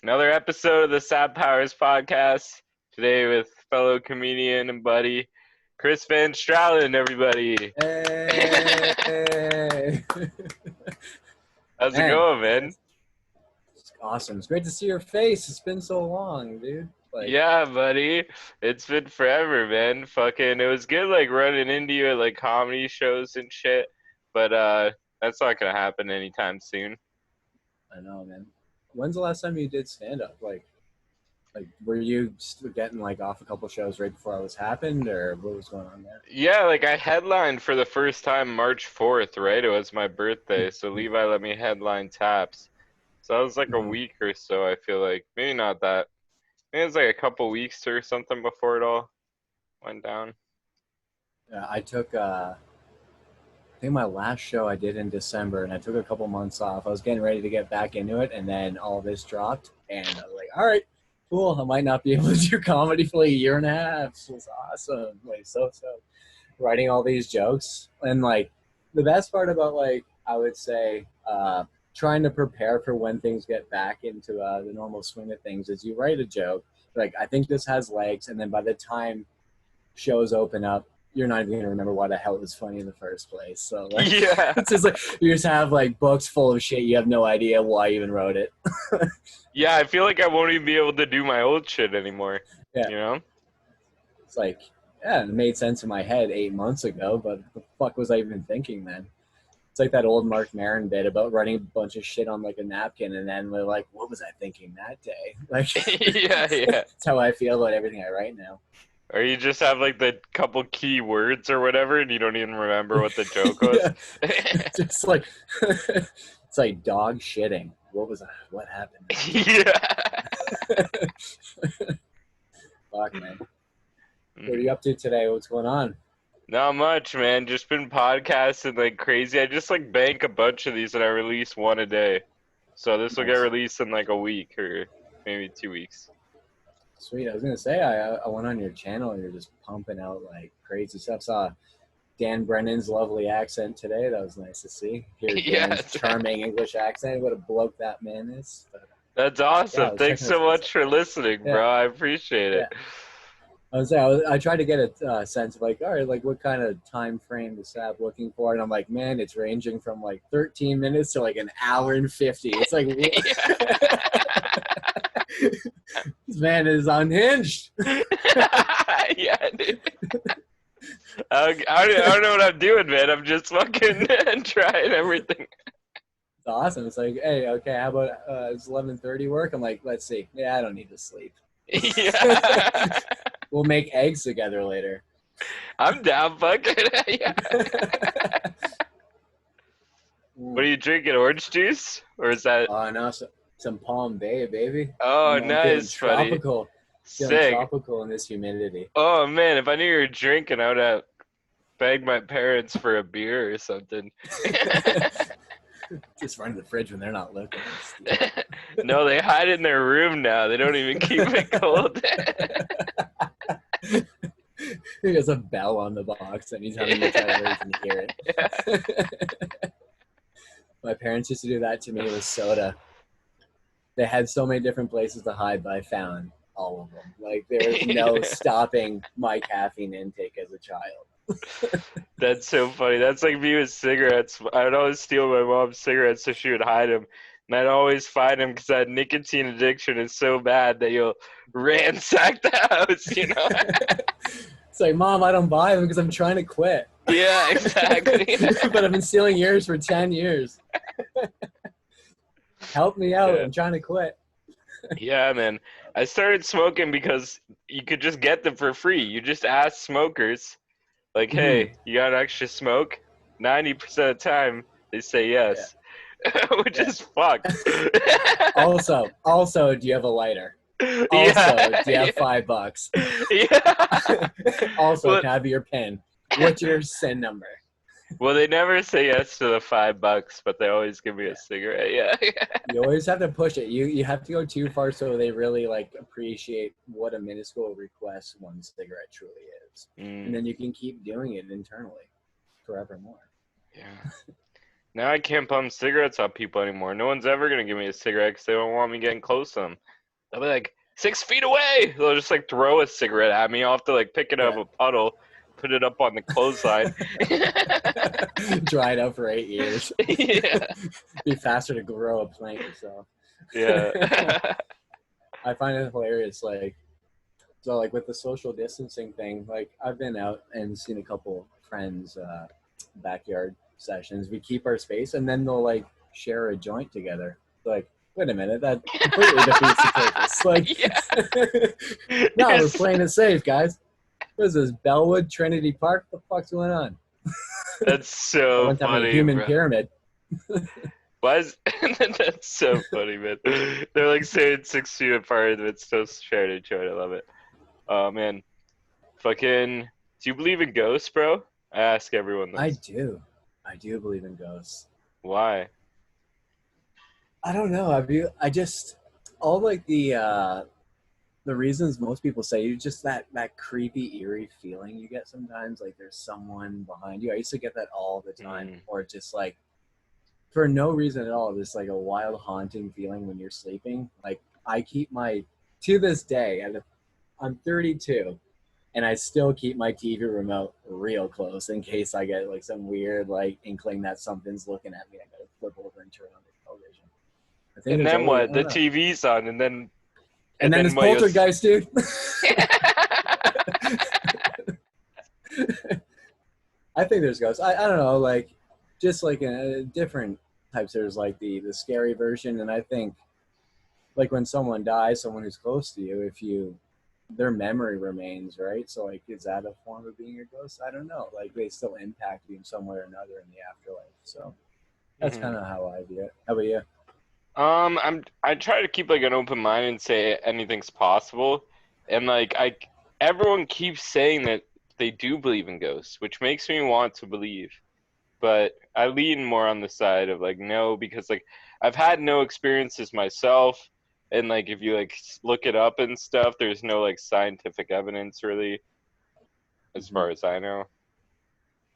Another episode of the Sad Powers podcast. Today with fellow comedian and buddy Chris Van Stralen, everybody. Hey! How's it Man, going, man? it's awesome. It's great to see your face. It's been so long, dude. Yeah, buddy. It's been forever, man. Fucking, it was good like running into you at like comedy shows and shit, but that's not gonna happen anytime soon. I know, man. When's the last time you did stand up? Were you getting like off a couple shows right before all this happened, or what was going on there? Yeah, like I headlined for the first time March 4th, right? It was my birthday, so Levi let me headline Taps. So that was like a Mhm. week or so, I feel like. Maybe not that. Maybe it was like a couple weeks or something before it all went down. Yeah, I think my last show I did in December, and I took a couple months off. I was getting ready to get back into it, and then all this dropped, and I was like, all right, cool. I might not be able to do comedy for like a year and a half. It was awesome. So writing all these jokes. And like the best part about like, I would say, trying to prepare for when things get back into the normal swing of things is you write a joke. Like, I think this has legs. And then by the time shows open up, you're not even going to remember why the hell it was funny in the first place. So like, Yeah. it's just like you just have like books full of shit. You have no idea why you even wrote it. Yeah, I feel like I won't even be able to do my old shit anymore. Yeah. You know? It's like, yeah, it made sense in my head 8 months ago, but the fuck was I even thinking then? It's like that old Mark Maron bit about writing a bunch of shit on like a napkin, and then we're like, what was I thinking that day? Like, Yeah, yeah. that's how I feel about everything I write now. Or you just have like the couple key words or whatever and you don't even remember what the joke was. Just like, it's like dog shitting. What happened? Yeah. Fuck, man. What are you up to today? What's going on? Not much, man. Just been podcasting like crazy. I just like bank a bunch of these and I release one a day. So this will get Nice. released in like a week or maybe 2 weeks. Sweet. I was gonna say I went on your channel and you're just pumping out like crazy stuff. Saw Dan Brennan's lovely accent today. That was nice to see. Hear Yeah, Dan's charming English accent. What a bloke that man is. But, that's yeah, awesome. I was Thanks checking so his much face for out. listening, Yeah, bro. I appreciate yeah. it. I tried to get a sense of like, all right, like what kind of time frame is Sab looking for? And I'm like, man, it's ranging from like 13 minutes to like an hour and 50. It's like, this man is unhinged. Yeah, dude. I don't know what I'm doing, man. I'm just fucking trying everything. It's awesome. It's like, hey, okay, how about it's 11:30 work? I'm like, let's see. Yeah, I don't need to sleep. Yeah. We'll make eggs together later. I'm down, fucking. Yeah. What are you drinking? Orange juice? Or is that? Oh, no, some Palm Bay, baby. Oh, I'm feeling nice, buddy. tropical. Feeling Sick. tropical in this humidity. Oh, man, if I knew you were drinking, I would have begged my parents for a beer or something. Just run to the fridge when they're not looking. No, they hide it in their room now. They don't even keep it cold. There's a bell on the box anytime you try to leave and hear it. Yeah. My parents used to do that to me with soda. They had so many different places to hide, but I found all of them. Like, there was no stopping my caffeine intake as a child. That's so funny. That's like me with cigarettes. I would always steal my mom's cigarettes so she would hide them. And I'd always find them because that nicotine addiction is so bad that you'll ransack the house, you know? It's like, Mom, I don't buy them because I'm trying to quit. Yeah, exactly. But I've been stealing yours for 10 years. Help me out. Yeah. I'm trying to quit. Yeah, man. I started smoking because you could just get them for free. You just ask smokers, like, hey, you got extra smoke? 90% of the time, they say yes, which is fucked. Also, do you have a lighter? Also, Yeah, do you have $5? yeah. Also, Well, can I have your PIN? What's your SIN number? well, they never say yes to the $5, but they always give me a cigarette. Yeah. You always have to push it. You have to go too far so they really like appreciate what a minuscule request one cigarette truly is. And then you can keep doing it internally forevermore. Yeah. Now I can't bum cigarettes off people anymore. No one's ever gonna give me a cigarette because they don't want me getting close to them. They'll be like 6 feet away. They'll just like throw a cigarette at me. I'll have to like pick it out Yeah. of a puddle, put it up on the clothesline. Dried out for 8 years. Yeah. Be faster to grow a plant yourself. Yeah. I find it hilarious. Like, so like with the social distancing thing, like I've been out and seen a couple friends backyard sessions. We keep our space and then they'll like share a joint together. Like, wait a minute, that completely defeats the purpose. Like, Yeah. no, we're Yes. playing it safe, guys. What is this, Bellwood, Trinity Park? What the fuck's going on? That's so One time funny, a human bro. pyramid. Why is that's so funny, man? They're like saying 6 feet apart, but still sharing a joint. I love it. Oh man, fucking. Do you believe in ghosts, bro? I ask everyone this. I do. I do believe in ghosts. Why? I don't know. I just all like the reasons most people say, you just that creepy, eerie feeling you get sometimes, like there's someone behind you. I used to get that all the time, or just like for no reason at all, this like a wild haunting feeling when you're sleeping. Like I keep to this day, and I'm 32, and I still keep my TV remote real close in case I get like some weird like inkling that something's looking at me. I gotta flip over and turn on the television. I think And there's then always, what? The TV's on, and then then this what you'll poltergeist, dude. I think there's ghosts. I don't know, like just like different types. There's like the scary version, and I think like when someone dies, someone who's close to you, if their memory remains, right? So like, is that a form of being a ghost? I don't know. Like they still impact you in some way or another in the afterlife. So that's kind of how I view it. How about you? I try to keep like an open mind and say anything's possible, and like everyone keeps saying that they do believe in ghosts, which makes me want to believe, but I lean more on the side of like no, because like I've had no experiences myself, and like if you like look it up and stuff, there's no like scientific evidence really, as far as I know.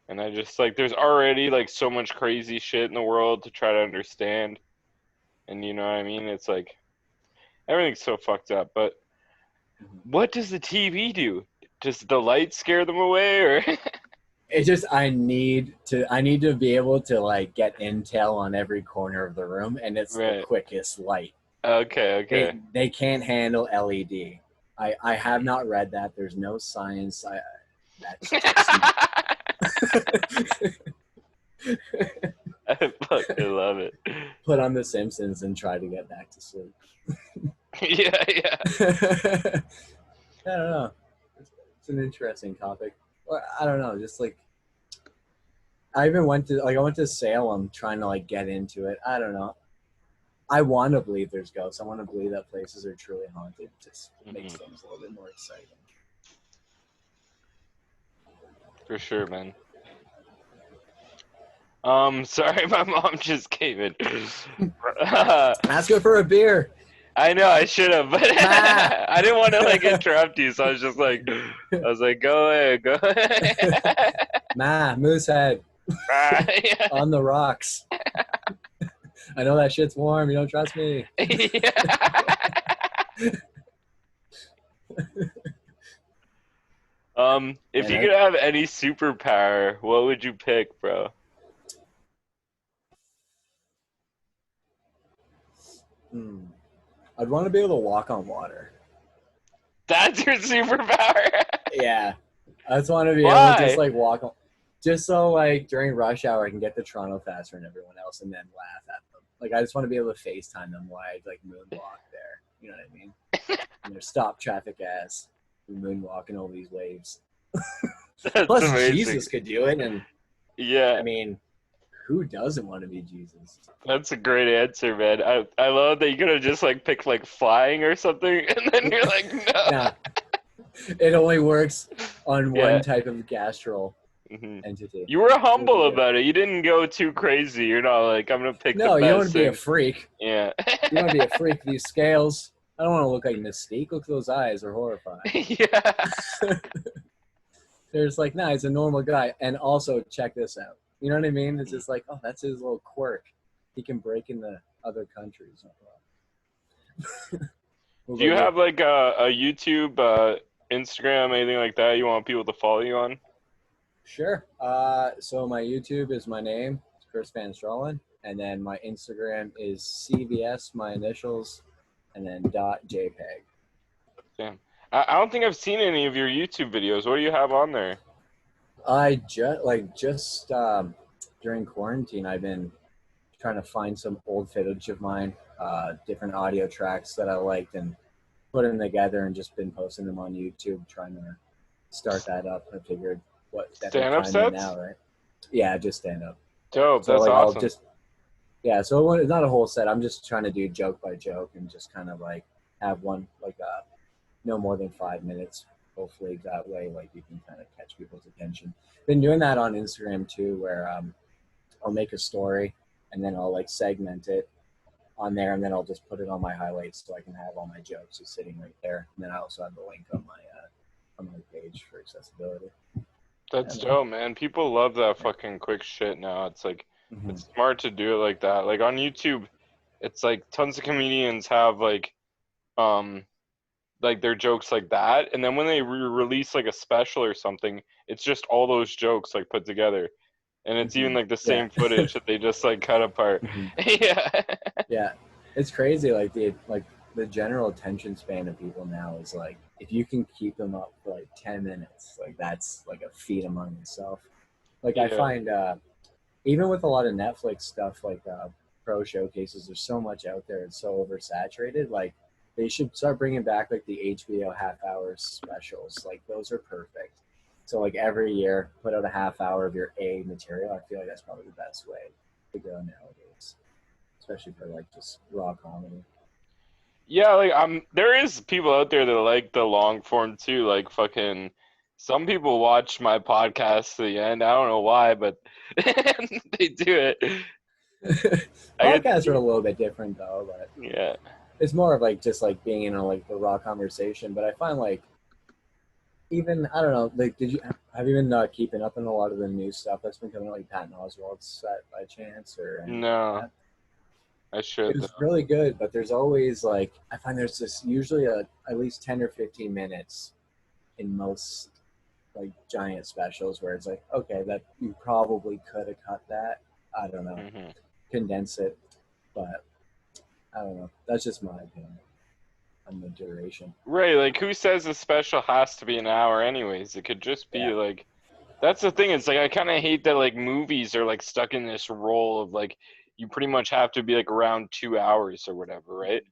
And I just like there's already like so much crazy shit in the world to try to understand. And you know what I mean? It's like everything's so fucked up. But what does the TV do? Does the light scare them away, or? It's just I need to be able to like get intel on every corner of the room, and it's the Right. quickest light. Okay. They can't handle LED. I have not read that. There's no science. That's just I fucking love it. put on The Simpsons and try to get back to sleep. Yeah. I don't know. It's an interesting topic. Or I don't know. Just like I even went to Salem trying to like get into it. I don't know. I want to believe there's ghosts. I want to believe that places are truly haunted. Just makes things a little bit more exciting. For sure, man. Sorry, my mom just came in. Ask her for a beer. I know I should have, but Ma. I didn't want to like interrupt you, so I was like, go ahead. Ma, Moosehead. Yeah. On the rocks. I know that shit's warm. You don't trust me. If you could have any superpower, what would you pick, bro? I'd want to be able to walk on water. That's your superpower? Yeah. I just want to be able to just like walk on, just so like during rush hour I can get to Toronto faster than everyone else and then laugh at them. Like I just want to be able to FaceTime them while I like moonwalk there. You know what I mean? And they're stop traffic ass moonwalking over these waves. That's Plus amazing. Jesus could do it, and yeah, I mean, who doesn't want to be Jesus? That's a great answer, man. I love that you could have just like picked like flying or something, and then you're like, no. Nah. It only works on one type of gastral entity. You were humble about it. You didn't go too crazy. You're not like, I'm gonna pick the best. No, you don't want to be a freak. Yeah. You want to be a freak. These scales. I don't want to look like Mystique. Look at those eyes. They're horrifying. Yeah. There's like, nah, he's a normal guy. And also, check this out. You know what I mean? It's just like, oh, that's his little quirk. He can break into other countries. What Do you about you? have like a YouTube, Instagram, anything like that you want people to follow you on? Sure. So my YouTube is my name, it's Chris Van Stralen, and then my Instagram is CVS, my initials, and then .jpeg. Damn. I don't think I've seen any of your YouTube videos. What do you have on there? I just during quarantine, I've been trying to find some old footage of mine, different audio tracks that I liked, and put them together, and just been posting them on YouTube, trying to start that up. I figured what better Stand-up time than sets? now, right? Yeah, just stand up. Dope. So That's like I'll awesome. just so it's not a whole set. I'm just trying to do joke by joke and just kind of like have one like no more than 5 minutes. Hopefully that way like you can kind of catch people's attention. Been doing that on Instagram too, where I'll make a story and then I'll like segment it on there, and then I'll just put it on my highlights so I can have all my jokes just sitting right there. And then I also have the link on my page for accessibility. That's And, dope, man. People love that fucking quick shit now. It's like, mhm. it's smart to do it like that. Like on YouTube, it's like tons of comedians have um, like their jokes like that, and then when they release like a special or something, it's just all those jokes like put together, and it's even like the Yeah. same footage that they just like cut apart. Mhm. Yeah. Yeah, it's crazy. The general attention span of people now is like if you can keep them up for like 10 minutes, like that's like a feat among itself. Like I Yeah. find even with a lot of Netflix stuff, like pro showcases, there's so much out there. It's so oversaturated. Like they should start bringing back like the HBO half hour specials. Like those are perfect. So like every year, put out a half hour of your A material. I feel like that's probably the best way to go nowadays, especially for like just raw comedy. Yeah, like there is people out there that like the long form too. Like fucking some people watch my podcast to the end. I don't know why, but they do it. I get Podcasts are a little bit different though, but yeah. it's more of like just like being in a like the raw conversation. But I find like even I don't know, like did you have you been keeping up in a lot of the new stuff that's been coming out, like Patton Oswalt's set by chance or anything like No, that? I should It's really good, but there's always like I find there's this usually at least 10 or 15 minutes in most like giant specials where it's like okay that you probably could have cut that. I don't know, though. Hmm. condense it, but I don't know. That's just my opinion on the duration. Right, like who says a special has to be an hour anyways? It could just Yeah. be like that's the thing. It's like I kind of hate that like movies are like stuck in this role of like you pretty much have to be like around 2 hours or whatever, right?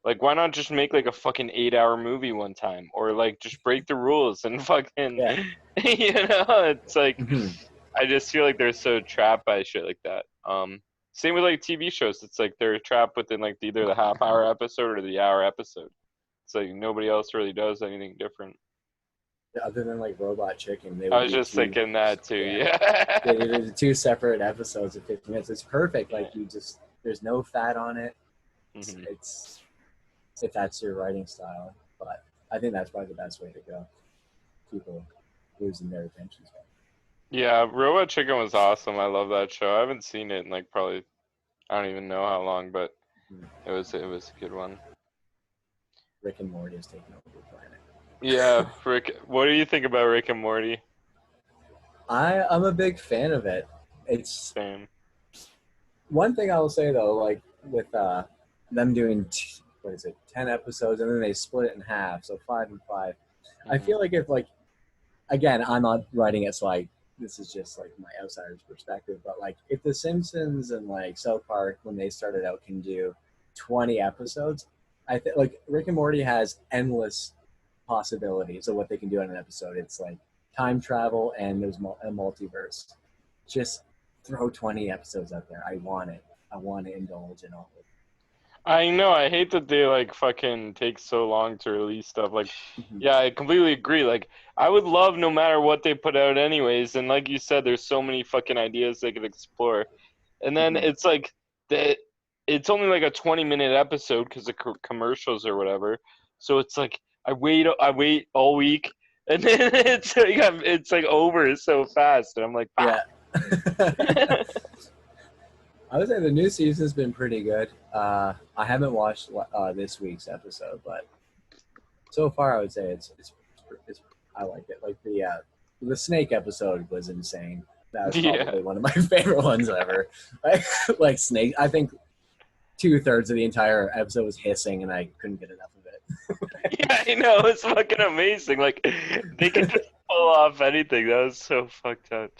Like why not just make like a fucking 8 hour movie one time or like just break the rules and fucking Yeah. it's like Mhm. I just feel like they're so trapped by shit like that. Same with like TV shows. It's like they're trapped within like either the half hour episode or the hour episode. It's like nobody else really does anything different. Other than like Robot Chicken, they I would was do just two. thinking that too. Yeah, they Yeah. did two separate episodes of 50 minutes. It's perfect. Yeah. Like you just there's no fat on it. Hmm. It's if that's your writing style, but I think that's probably the best way to go. People losing their attention span. Yeah, Robot Chicken was awesome. I love that show. I haven't seen it in like probably I don't even know how long, but Mhm. it was a good one. Rick and Morty is taking over the planet. Yeah, Rick. What do you think about Rick and Morty? I'm a big fan of it. It's Same. one thing I will say though, like with them doing what is it, 10 episodes, and then they split it in half, so 5 and 5. I Hmm. feel like if like again, I'm not writing it, so I this is just like my outsider's perspective. But like, if The Simpsons and like South Park, when they started out, can do 20 episodes, I think like Rick and Morty has endless possibilities of what they can do in an episode. It's like time travel and there's a multiverse. Just throw 20 episodes out there. I want it. I want to indulge in all of I know. I hate that they like fucking take so long to release stuff. Like, it. Mhm. yeah, I completely agree. Like, I would love no matter what they put out, anyways. And like you said, there's so many fucking ideas they could explore. And then Mhm. it's like that. It's only like a 20-minute episode because of commercials or whatever. So it's like I wait all week, and then it's like over so fast, and I'm like, Yeah. fuck. I would say the new season's been pretty good. I haven't watched this week's episode, but so far I would say it's I like it. Like the snake episode was insane. That was Yeah. probably one of my favorite ones ever. Like snake. I think 2/3 of the entire episode was hissing, and I couldn't get enough of it. Yeah, I know. It's fucking amazing. Like, they can just pull off anything. That was so fucked up.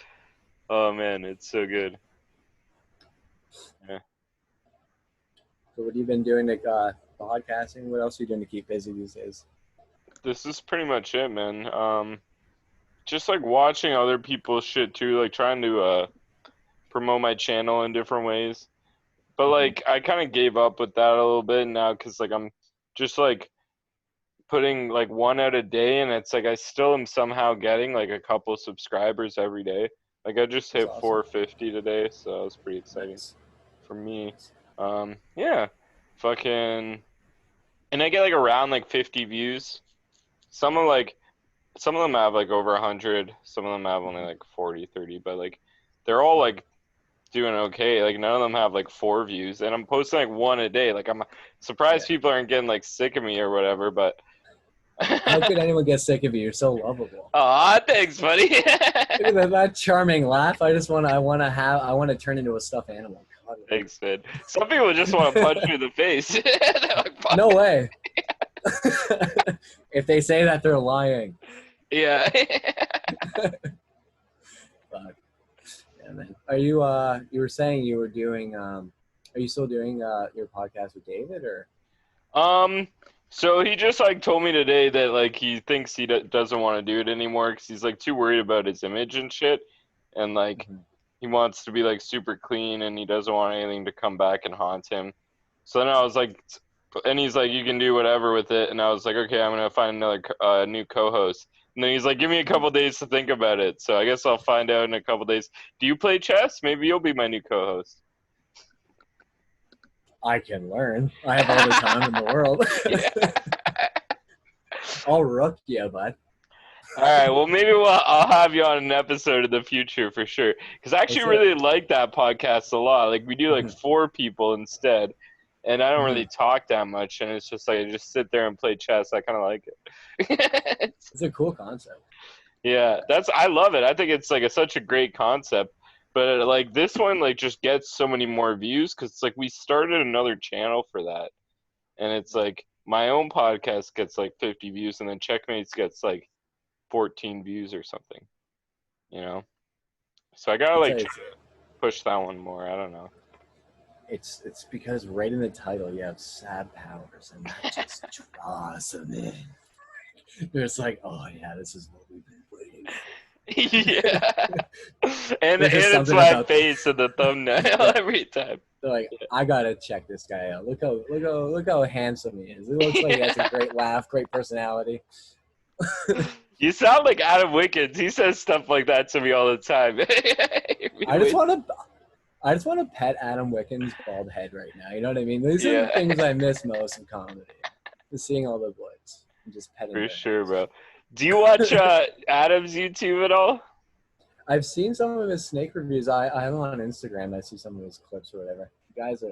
Oh, man, it's so good. Yeah. So what have you been doing to podcasting? What else are you doing to keep busy these days? This is pretty much it, man. Just, like, watching other people's shit, too. Like, trying to promote my channel in different ways. But, like, I kind of gave up with that a little bit now because, like, I'm just, like, putting like one out a day, and it's like I still am somehow getting like a couple subscribers every day. Like I just hit That's awesome. 450 today, so that was pretty exciting Nice. for me. Yeah, fucking, and I get like around like 50 views. Some of them have like over 100. Some of them have only like 40, 30, but like they're all like doing okay. Like none of them have like 4 views, and I'm posting like one a day. Like I'm surprised people aren't getting like sick of me or whatever, but. How could anyone get sick of you? You're so lovable. Aw, thanks, buddy. Look at that charming laugh. I want to turn into a stuffed animal. God, Thanks, man. Some people just want to punch you in the face. Like, no way. If they say that, they're lying. Yeah. Fuck. Yeah, man. Are you you were saying you were doing are you still doing your podcast with David or? So he just like told me today that like he thinks he doesn't want to do it anymore because he's like too worried about his image and shit, and like he wants to be like super clean and he doesn't want anything to come back and haunt him. So then I was like, and he's like, you can do whatever with it, and I was like, okay, I'm gonna find another new co-host. And then he's like, give me a couple days to think about it. So I guess I'll find out in a couple days. Do you play chess? Maybe you'll be my new co-host. I can learn. I have all the time in the world. I'll rook you, bud. All right, well, maybe I'll have you on an episode in the future for sure. Because I actually really like that podcast a lot. Like, we do like 4 people instead, and I don't really talk that much, and it's just like I just sit there and play chess. I kind of like it. It's a cool concept. Yeah, I love it. I think it's like such a great concept. But like this one, like just gets so many more views because it's like we started another channel for that, and it's like my own podcast gets like 50 views, and then Checkmates gets like 14 views or something, you know. So I gotta like push that one more. I don't know. It's because right in the title you have sad powers, and that just draws them in. It's like, oh yeah, this is what we've been waiting for. Yeah, and it's my face in the thumbnail every time. They're like, I gotta check this guy out. Look how handsome he is. It looks like he has a great laugh, great personality. You sound like Adam Wickens. He says stuff like that to me all the time. I just want to pet Adam Wickens' bald head right now. You know what I mean? These are the things I miss most in comedy. Just seeing all the boys and just petting them. For sure, bro. Do you watch Adam's YouTube at all? I've seen some of his snake reviews. I have him on Instagram. I see some of his clips or whatever.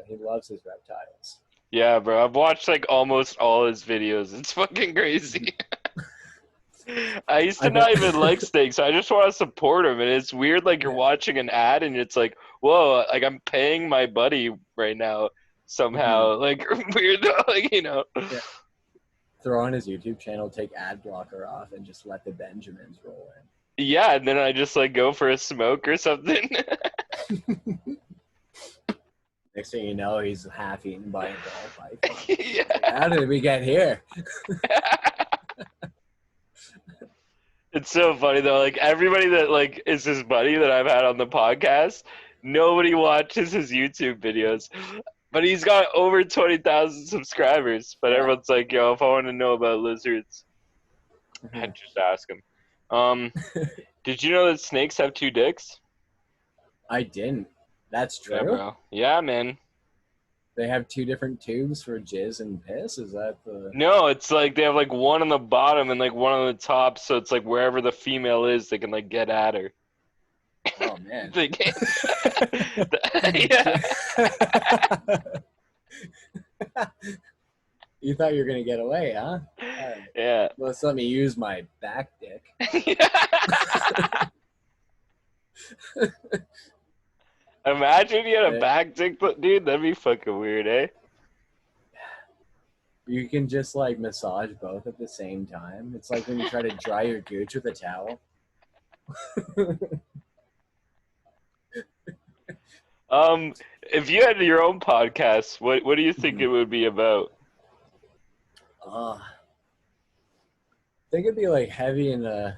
He loves his reptiles. Yeah, bro. I've watched like almost all his videos. It's fucking crazy. I used to not even like snakes. I just want to support him, and it's weird. Like you're watching an ad, and it's like, whoa, like I'm paying my buddy right now somehow. Like weird, like you know. Yeah. Throw on his YouTube channel, take ad blocker off, and just let the Benjamins roll in. Yeah, and then I just like go for a smoke or something. Next thing you know, he's half eaten by a ball python. Yeah. Like, how did we get here? It's so funny though. Like everybody that like is his buddy that I've had on the podcast, nobody watches his YouTube videos. But he's got over 20,000 subscribers. But everyone's like, yo, if I want to know about lizards, I'd just ask him. Did you know that snakes have 2 dicks? I didn't. That's true? Yeah, bro. Yeah, man. They have 2 different tubes for jizz and piss? Is that the... No, it's like they have like one on the bottom and like one on the top. So it's like wherever the female is, they can like get at her. Oh man. Thinking, yeah, You thought you were gonna get away, huh? All right. yeah. Well, let's let me use my back dick. Imagine you had a Eh, back dick, but dude, that'd be fucking weird, eh? You can just like massage both at the same time. It's like when you try to dry your gooch with a towel. If you had your own podcast, what do you think it Mhm. would be about? I think it'd be like heavy in the.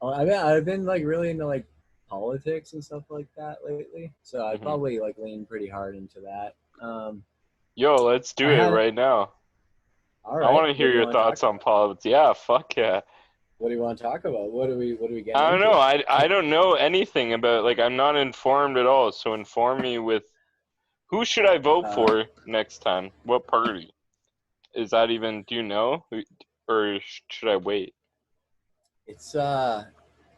I've been like really into like politics and stuff like that lately, so I'd Hmm. probably like lean pretty hard into that. Yo, let's do I it had right now. all I right. want to What hear do you your want to talk thoughts on about? politics. Yeah, fuck yeah. What do you want to talk about? What are we getting I don't know. into? I don't know anything about like I'm not informed at all. So inform me with who should I vote Uh, for next time? What party? Is that even? Do you know? Or should I wait? it's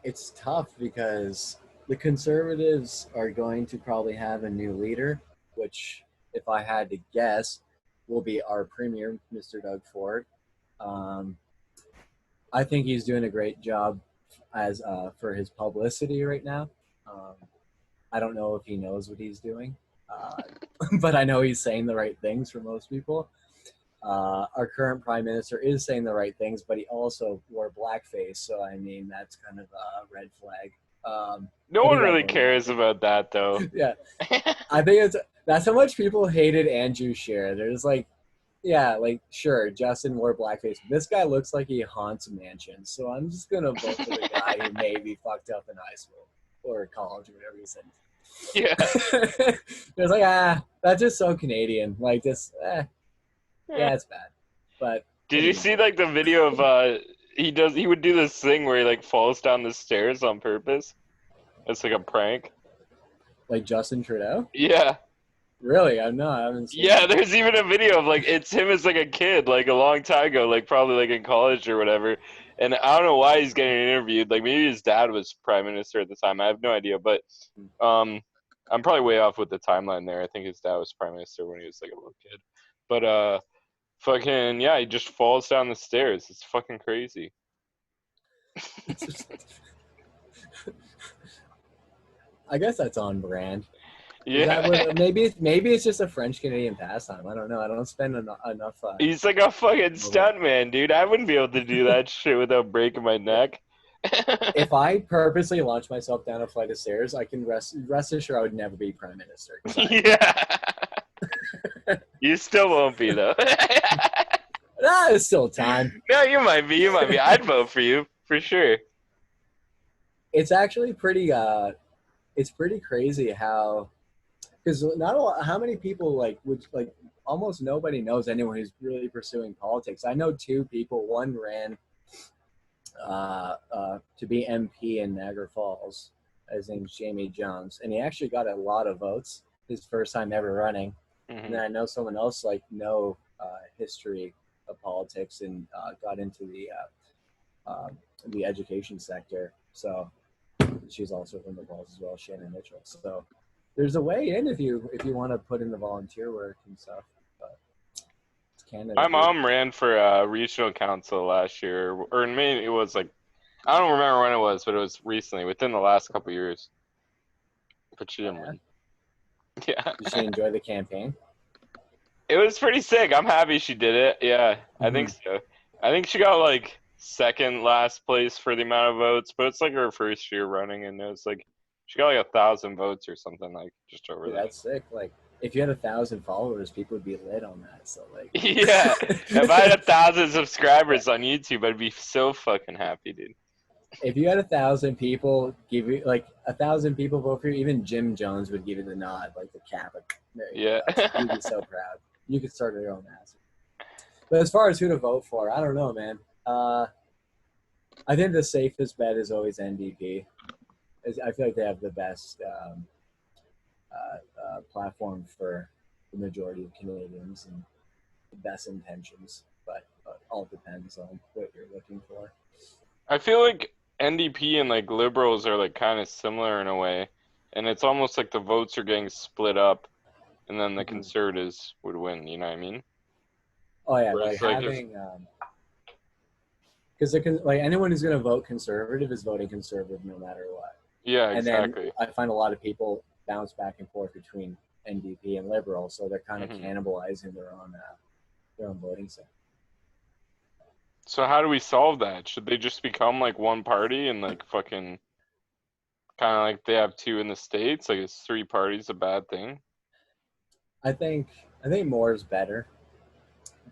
it's tough because the conservatives are going to probably have a new leader, which, if I had to guess, will be our premier, Mr. Doug Ford. Um, I think he's doing a great job as for his publicity right now. Um, I don't know if he knows what he's doing, uh, but I know he's saying the right things for most people. Our current prime minister is saying the right things, but he also wore blackface, so I mean that's kind of a red flag. No But one he got really voted out. cares about that though. Yeah, I think that's how much people hated Andrew Scheer. There's like, yeah, like sure, Justin wore blackface. This guy looks like he haunts mansions, so I'm just gonna vote for the guy who maybe fucked up in high school or college or whatever he said. Yeah. There's like that's just so Canadian. Like this, yeah, it's bad. But Did what are you you gonna see do? like the video of he would do this thing where he like falls down the stairs on purpose? It's like a prank. Like Justin Trudeau? Yeah. Really? I haven't seen Yeah, that. there's even a video of like it's him as like a kid, like a long time ago, like probably like in college or whatever. And I don't know why he's getting interviewed. Like maybe his dad was prime minister at the time. I have no idea, but um, I'm probably way off with the timeline there. I think his dad was prime minister when he was like a little kid. But fucking yeah, he just falls down the stairs. It's fucking crazy. I guess that's on brand. Is that Yeah, what? Maybe it's just a French Canadian pastime. I don't know. I don't spend enough. he's like a fucking Over it. stunt man, dude. I wouldn't be able to do that shit without breaking my neck. If I purposely launch myself down a flight of stairs, I can rest assured I would never be prime minister. Yeah. You still won't be though. It's still time. No, you might be. You might be. I'd vote for you for sure. It's actually pretty. It's pretty crazy how because not a lot, how many people like would like almost nobody knows anyone who's really pursuing politics. I know two people. One ran to be MP in Niagara Falls. His name's Jamie Jones, and he actually got a lot of votes his first time ever running. And Hmm. then I know someone else like no history of politics and got into the education sector. So she's also from the Falls as well, Shannon Mitchell. So there's a way in if you want to put in the volunteer work and stuff. But it's Canada, My dude. mom ran for regional council last year, or maybe it was like I don't remember when it was, but it was recently, within the last couple years. But she Oh didn't yeah. win. Yeah, Did she enjoy the campaign? it was pretty sick. I'm happy she did it. Yeah, I think Mm-hmm. so. I think she got like second last place for the amount of votes, but it's like her first year running, and it was like she got like 1,000 votes or something, like just over Dude, that. that's sick. Like if you had 1,000 followers, people would be lit on that. So like, Yeah, if I had 1,000 subscribers on YouTube, I'd be so fucking happy, dude. if you had 1,000 people give you like 1,000 people vote for you, even Jim Jones would give you the nod, like the cap. Like, there you go. Yeah. You'd be so proud. You could start your own ass. But as far as who to vote for, I don't know, man. I think the safest bet is always NDP. I feel like they have the best platform for the majority of Canadians and the best intentions. But all depends on what you're looking for. I feel like NDP and like liberals are like kind of similar in a way, and it's almost like the votes are getting split up, and then the Mhm. conservatives would win. You know what I mean? Oh yeah, like Whereas like if having because like anyone who's going to vote conservative is voting conservative no matter what. yeah, And then exactly. I find a lot of people bounce back and forth between NDP and liberal, so they're kind of Hmm. cannibalizing their own voting set. So how do we solve that? Should they just become like one party and like fucking kind of like they have two in the States? Like is three parties a bad thing? I think more is better,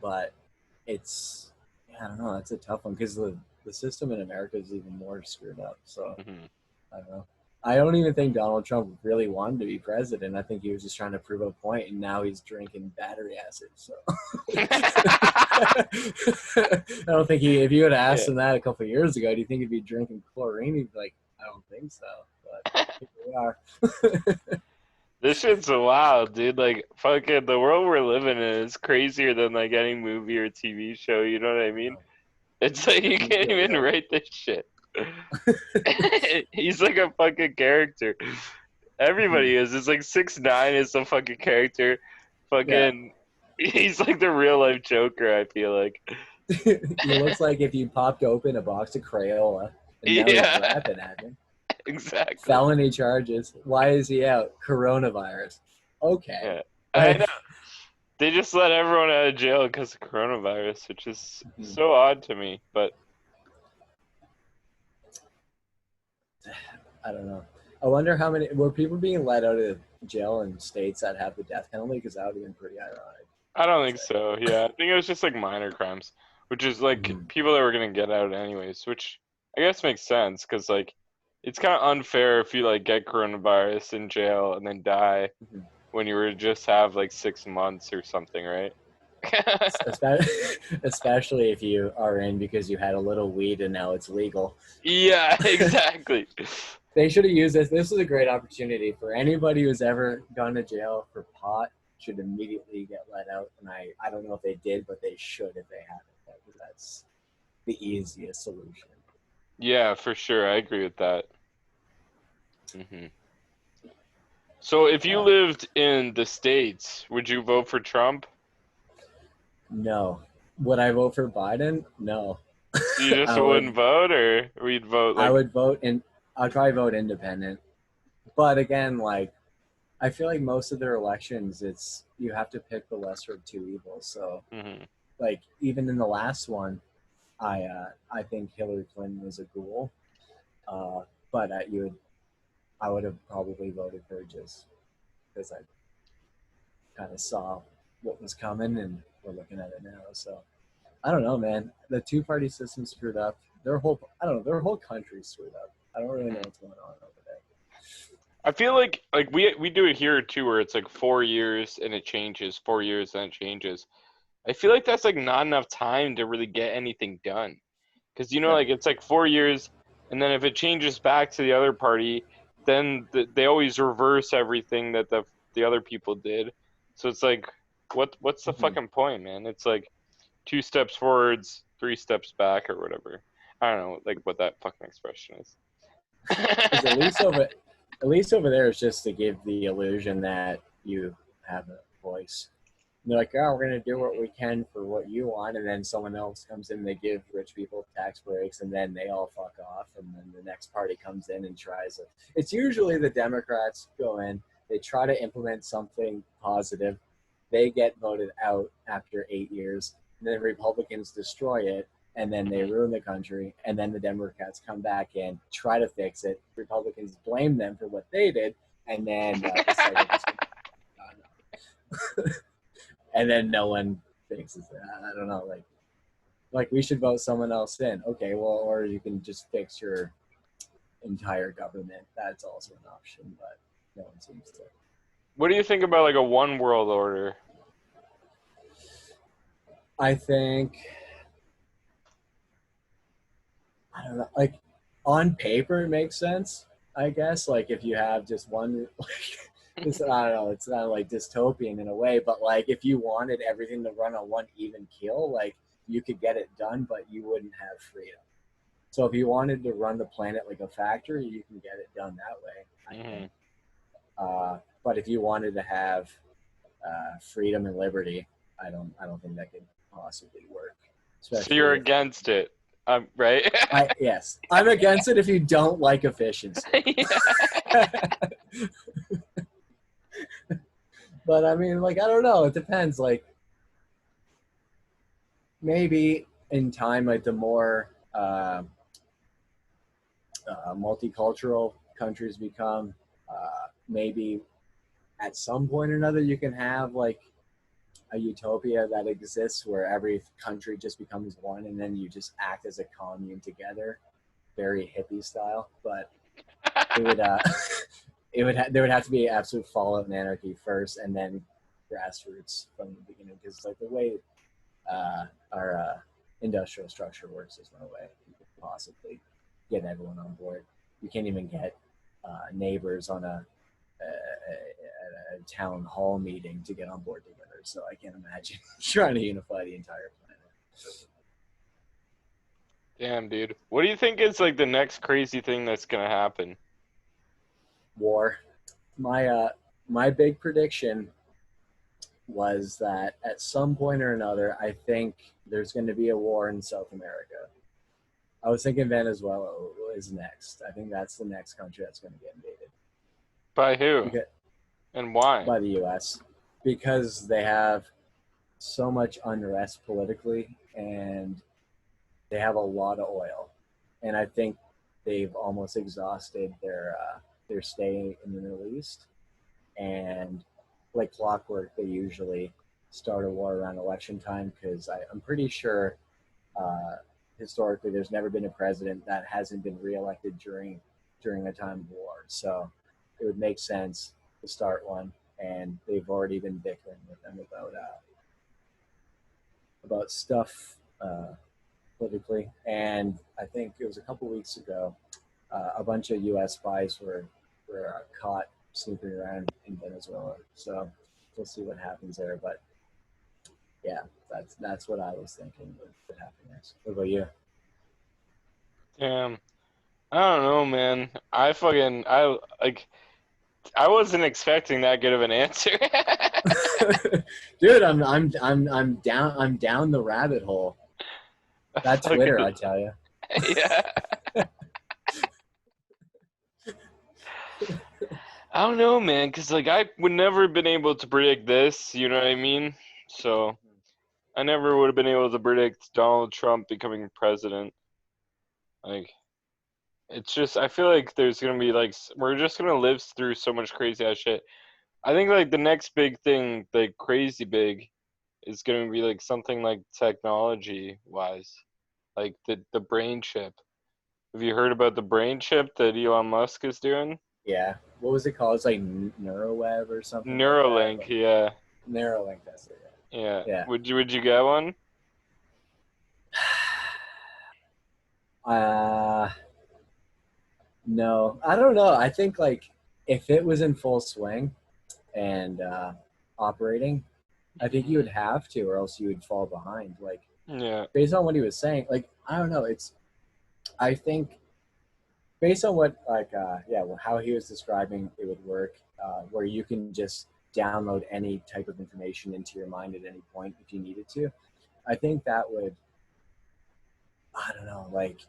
but it's I don't know. It's a tough one because the system in America is even more screwed up. So Hmm. I don't know. I don't even think Donald Trump really wanted to be president. I think he was just trying to prove a point, and now he's drinking battery acid. So I don't think if you had Yeah. asked him that a couple of years ago, do you think he'd be drinking chlorine? He'd be like, I don't think so. But here we are. This shit's wild, dude. Like, fucking, the world we're living in is crazier than like any movie or TV show. You know what I mean? It's like you He's can't really even old. write this shit. He's like a fucking character. Everybody is. It's like 6ix9ine is some fucking character. Yeah. Fucking, he's like the real life Joker. I feel like. He looks like if you popped open a box of Crayola and now he's Yeah, rapping at me. exactly. Felony charges. Why is he out? Coronavirus. Okay. Yeah, I Like, know. They just let everyone out of jail because of coronavirus, which is so odd to me. But I don't know. I wonder how many were people being let out of jail in states that have the death penalty because that would have been pretty ironic. I don't I'd think say. so. Yeah, I think it was just like minor crimes, which is like Mm-hmm. people that were gonna get out anyways, which I guess makes sense because like it's kind of unfair if you like get coronavirus in jail and then die Mm-hmm. when you were just have like 6 months or something, right? Especially if you are in because you had a little weed and now it's legal. Yeah, exactly. They should have used this. This was a great opportunity for anybody who's ever gone to jail for pot should immediately get let out. And I don't know if they did, but they should if they haven't. Because that's the easiest solution. Yeah, for sure. I agree with that. Hmm. So if you Uh, lived in the States, would you vote for Trump? no. Would I vote for Biden? No. So you just I wouldn't would vote, or we'd vote I like, would vote in I'd probably vote independent. But again, like I feel like most of their elections it's you have to pick the lesser of two evils. So hmm like even in the last one, I think Hillary Clinton was a ghoul. Uh, but I would have probably voted for her just because I kind of saw what was coming and we're looking at it now. So I don't know, man. The two party system screwed up. Their whole country's screwed up. I don't really know hmm what's going on over there. I feel like we do it here too, where it's like 4 years and it changes, 4 years and it changes. I feel like that's like not enough time to really get anything done. Because you know, No. like it's like 4 years, and then if it changes back to the other party, then they always reverse everything that the other people did. So it's like, what's the Mm-hmm. fucking point, man? It's like 2 steps forwards, 3 steps back, or whatever. I don't know, like what that fucking expression is. Because at least over there, it's just to give the illusion that you have a voice. And they're like, oh, we're going to do what we can for what you want. And then someone else comes in, they give rich people tax breaks, and then they all fuck off. And then the next party comes in and tries it. It's usually the Democrats go in, they try to implement something positive. They get voted out after 8 years. And then Republicans destroy it, and then they Mhm. ruin the country. And then the Democrats come back in, try to fix it. Republicans blame them for what they did. And then the cycle just and then no one fixes it. I don't know, like we should vote someone else in. Okay, well, or you can just fix your entire government. That's also an option, but no one seems to. What do you think about like a one world order? I think I don't know. Like on paper, it makes sense. I guess like if you have just one, like this, I don't know. It's not like dystopian in a way, but like if you wanted everything to run on one even keel, like you could get it done, but you wouldn't have freedom. So if you wanted to run the planet like a factory, you can get it done that way, I Hmm. think. But if you wanted to have freedom and liberty, I don't think that could possibly work. So you're Especially if, against it, right? yes, I'm against it if you don't like efficiency. Yeah. But I mean, like, I don't know. It depends. Like, maybe in time, like the more multicultural countries become, maybe at some point or another, you can have like a utopia that exists where every country just becomes one, and then you just act as a commune together, very hippie style. But it would there would have to be absolute fallout and anarchy first, and then grassroots from the beginning, because like the way our industrial structure works, there's no way you could possibly get everyone on board. You can't even get neighbors on a town hall meeting to get on board together. So I can't imagine trying to unify the entire planet. Damn, dude. What do you think is like the next crazy thing that's gonna happen? War. My big prediction was that at some point or another, I think there's going to be a war in South America. I was thinking Venezuela is next. I think that's the next country that's going to get invaded. By who? Because, And why? by the U.S. because they have so much unrest politically, and they have a lot of oil, and I think they've almost exhausted their stay in the Middle East. And like clockwork, they usually start a war around election time, because I'm pretty sure uh, historically there's never been a president that hasn't been reelected during a time of war. So it would make sense to start one, and they've already been bickering with them about stuff politically. And I think it was a couple weeks ago, a bunch of U.S. spies were caught snooping around in Venezuela. So we'll see what happens there. But yeah, that's what I was thinking would happen next. What about you? Damn. I don't know, man. I like I wasn't expecting that good of an answer. Dude, I'm down the rabbit hole. That Twitter, Fucking I tell you. yeah. I don't know, man, because like I would never have been able to predict this, you know what I mean? So I never would have been able to predict Donald Trump becoming president. Like it's just I feel like there's gonna be like we're just gonna live through so much crazy ass shit. I think like the next big thing, like crazy big, is gonna be like something like technology wise, like the brain chip. Have you heard about the brain chip that Elon Musk is doing? Yeah. What was it called? It's like Neuroweb or something like that. Neuralink, yeah, Neuralink, that's it. yeah. Yeah. Would you get one? Uh, no, I don't know. I think like if it was in full swing and operating, I think you would have to, or else you would fall behind. Like Yeah. based on what he was saying, like I don't know. I think based on what how he was describing it would work, where you can just download any type of information into your mind at any point if you needed to. I think that would, I don't know, like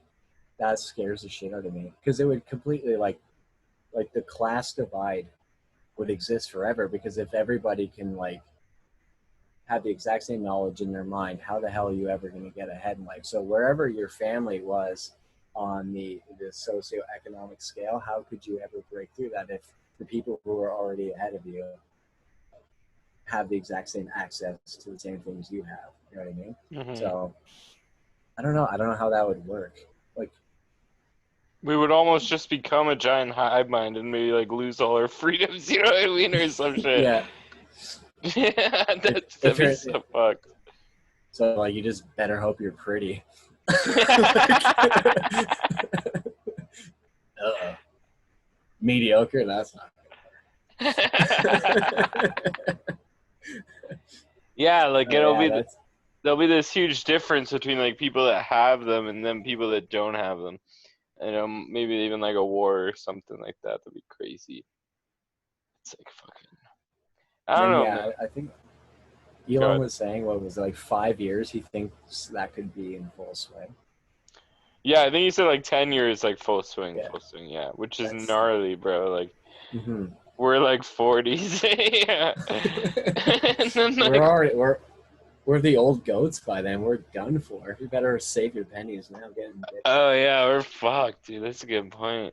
that scares the shit out of me, because it would completely like the class divide would exist forever, because if everybody can like have the exact same knowledge in their mind, how the hell are you ever going to get ahead in life? So wherever your family was on the socioeconomic scale, how could you ever break through that if the people who are already ahead of you have the exact same access to the same things you have? You know what I mean? Hmm. So I don't know. I don't know how that would work. Like, We would almost just become a giant hive mind and maybe like lose all our freedoms, you know what I mean, or some shit. yeah, Yeah, if that'd be you're so fucked. so like you just better hope you're pretty. Uh-oh. Mediocre. That's not. Yeah, like it'll Yeah, be that's. there'll be this huge difference between like people that have them and then people that don't have them. And maybe even like a war or something like that. That'd be crazy. It's like fucking. I And don't then know, man. yeah, I think Elon God. was saying what was it, like 5 years. He thinks that could be in full swing. Yeah, I think you said like 10 years, like full swing, Yeah, full swing. Yeah, which is that's. gnarly, bro. Like hmm we're like 40s, yeah. And then we're like, already we're the old goats by then. We're done for. You better save your pennies now. Getting Bitcoin. oh yeah, we're fucked, dude. That's a good point.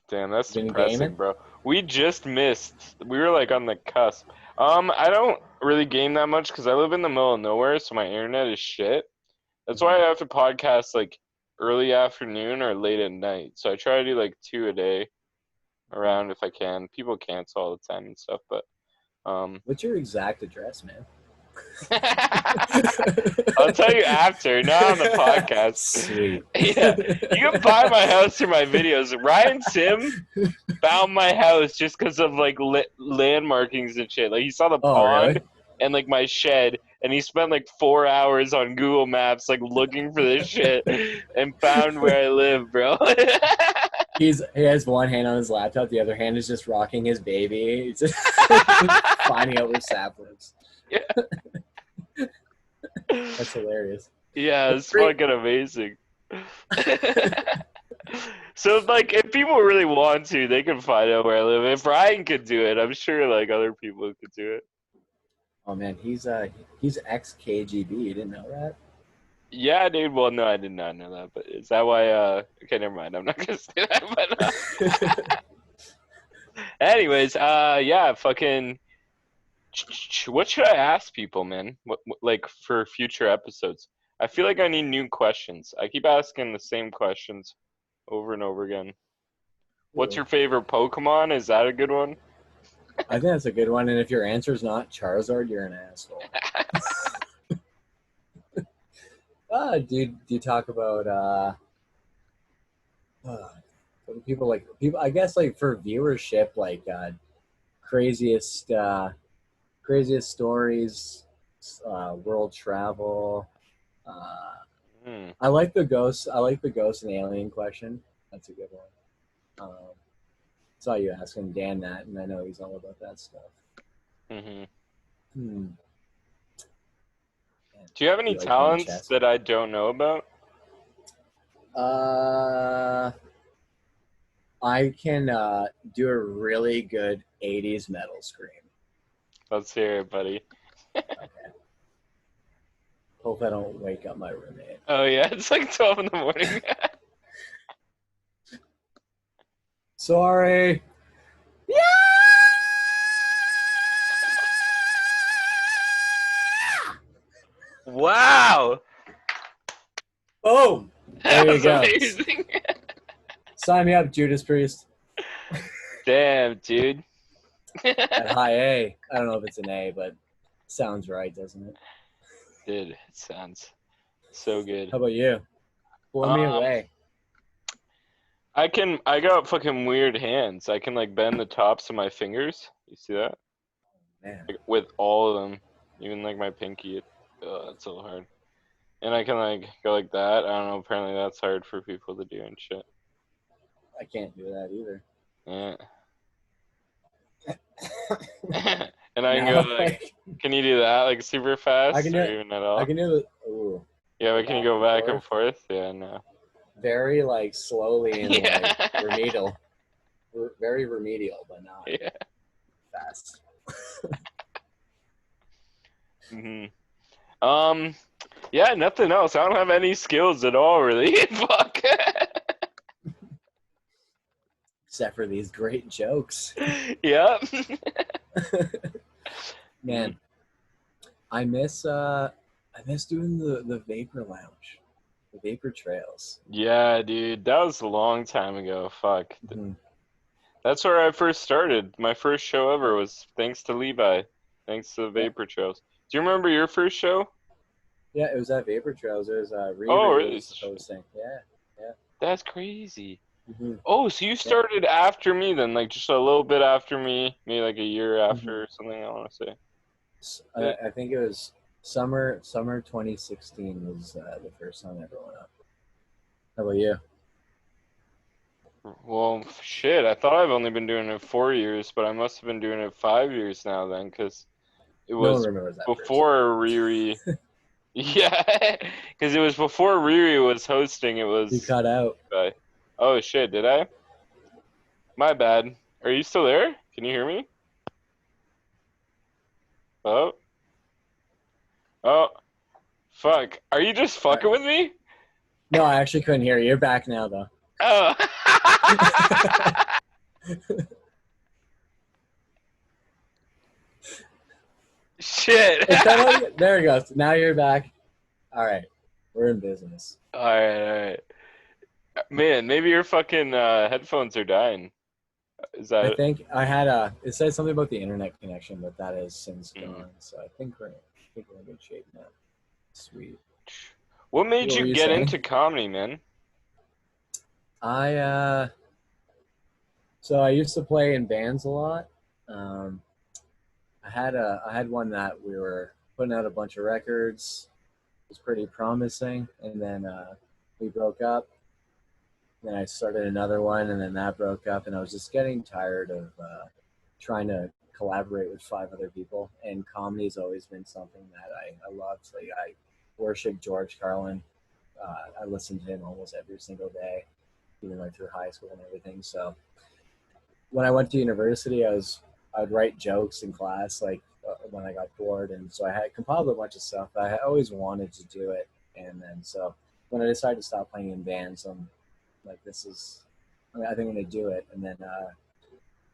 Damn, that's Been depressing, gaming. bro. We just missed. We were like on the cusp. I don't really game that much because I live in the middle of nowhere, so my internet is shit. That's why I have to podcast like early afternoon or late at night. So I try to do like 2 a day around if I can. People cancel all the time and stuff, but What's your exact address, man? I'll tell you after, not on the podcast. Sweet. Yeah, you can find my house through my videos. Ryan Sim found my house just because of like landmarkings and shit. Like he saw the Oh, pond really? and like my shed, and he spent like 4 hours on Google Maps like looking for this shit and found where I live, bro. He has one hand on his laptop, the other hand is just rocking his baby. He's just finding out where Sap lives. Yeah. That's hilarious. Yeah, That's it's great. fucking amazing. So like if people really want to, they can find out where I live. If Ryan could do it, I'm sure like other people could do it. Oh man, he's ex KGB. You didn't know that? Yeah, dude. Well, no, I did not know that. But is that why? Okay, never mind. I'm not gonna say that. But anyways, yeah, fucking. What should I ask people, man? What like for future episodes? I feel like I need new questions. I keep asking the same questions over and over again. What's Ooh, your favorite Pokemon? Is that a good one? I think that's a good one. And if your answer is not Charizard, you're an asshole. Dude, do you talk about what do people like? People, I guess, like for viewership, like craziest craziest stories, world travel. Uh, Hmm. I like the ghost. I like the ghost and alien question. That's a good one. Saw you asking Dan that, and I know he's all about that stuff. Hmm. Hmm. Man, Do you have do any you like playing talents chess? that I don't know about? Uh, I can do a really good '80s metal scream. Let's hear it, buddy. Okay. Hope I don't wake up my roommate. Oh yeah, it's like 12 in the morning. Sorry. Yeah. Wow, Boom. that There you was go. amazing. Sign me up, Judas Priest. Damn, dude. At high A. I don't know if it's an A, but sounds right, doesn't it? Dude, it sounds so good. How about you? Blow me Um, away. I got fucking weird hands. I can like bend the tops of my fingers. You see that? Man, Like, with all of them, even like my pinky. That's so hard. And I can like go like that. I don't know. Apparently that's hard for people to do and shit. I can't do that either. Yeah. And I can go Now, like, like, can you do that like super I fast can or do, even at I all? can do the ooh, Yeah, but can you back go and back and forth forth? Yeah, no. very like slowly and like Yeah. remedial, very remedial, but not Yeah. fast. Hmm. Um. Yeah, nothing else. I don't have any skills at all, really. Fuck. Except for these great jokes. Yep. Man, I miss doing the vapor lounge, the vapor trails. Yeah, dude, that was a long time ago. Fuck. Mm-hmm. That's where I first started. My first show ever was thanks to Levi, thanks to the Yeah, Vapor Trails. Do you remember your first show? yeah, it was at Vapor Trails. It was Oh, Riri really? was hosting. Yeah, yeah. That's crazy. Mm-hmm. Oh, so you Yeah. started after me then, like just a little bit after me, maybe like a year Mm-hmm. after or something, I want to say. I think it was summer 2016 was the first time I ever went up. How about you? Well, shit, I thought I've only been doing it 4 years, but I must have been doing it 5 years now then, because it No one was remembers that first time. before Riri. Yeah, because it was before Riri was hosting. It You was. cut out. Oh shit, did I? My bad. Are you still there? Can you hear me? Oh, oh, fuck. Are you just All right. fucking with me? No, I actually couldn't hear you. You're back now, though. Oh. Shit. Is that all? There it goes. Now you're back. All right, we're in business. All right. Man, maybe your fucking headphones are dying. Is I that? think I had a. It said something about the internet connection, but that has since Mm. gone. So I think we're in good shape now. Sweet. What made What were you you get saying? into comedy, man? I so I used to play in bands a lot. Um, I had one that we were putting out a bunch of records. It was pretty promising, and then we broke up. Then I started another one, and then that broke up, and I was just getting tired of trying to collaborate with five other people. And comedy's always been something that I loved. Like I worship George Carlin. I listened to him almost every single day, even like through high school and everything. So when I went to university, I'd write jokes in class, like when I got bored, and so I had compiled a bunch of stuff. I had always wanted to do it, and then so when I decided to stop playing in bands, I'm like, I think I'm gonna do it. And then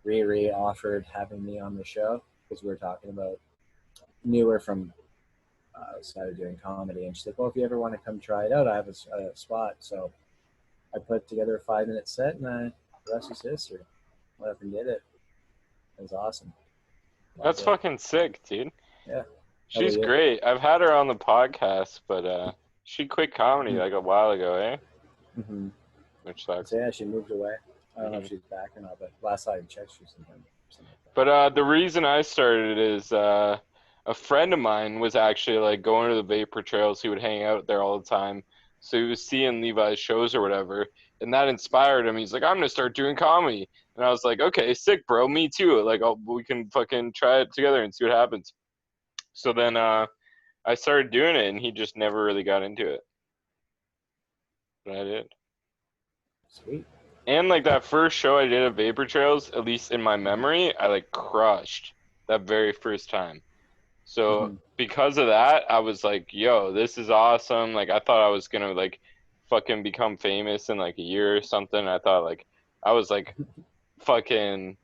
Riri offered having me on the show because we were talking about knew her from started doing comedy, and she's like, "Well, if you ever want to come try it out, I have a spot." So I put together a 5 minute set, and the rest is history. Went up and did it. It was awesome. Loved That's it. fucking sick, dude. Yeah. How about She's you? great. I've had her on the podcast, but she quit comedy Mm-hmm. like a while ago, eh? Mm-hmm. Which sucks. So yeah, she moved away. I don't know if Hmm. she's back or not, but last I checked, she was in something like But the reason I started is a friend of mine was actually like going to the vapor trails. He would hang out there all the time. So he was seeing Levi's shows or whatever, and that inspired him. He's like, I'm gonna start doing comedy. And I was like, okay, sick, bro. Me too. Like, we can fucking try it together and see what happens. So then I started doing it, and he just never really got into it. But I did. that. Sweet. And like that first show I did at Vapor Trails, at least in my memory, I like crushed that very first time. So Mm-hmm. because of that, I was like, yo, this is awesome. Like I thought I was gonna like fucking become famous in like a year or something. I thought like I was like fucking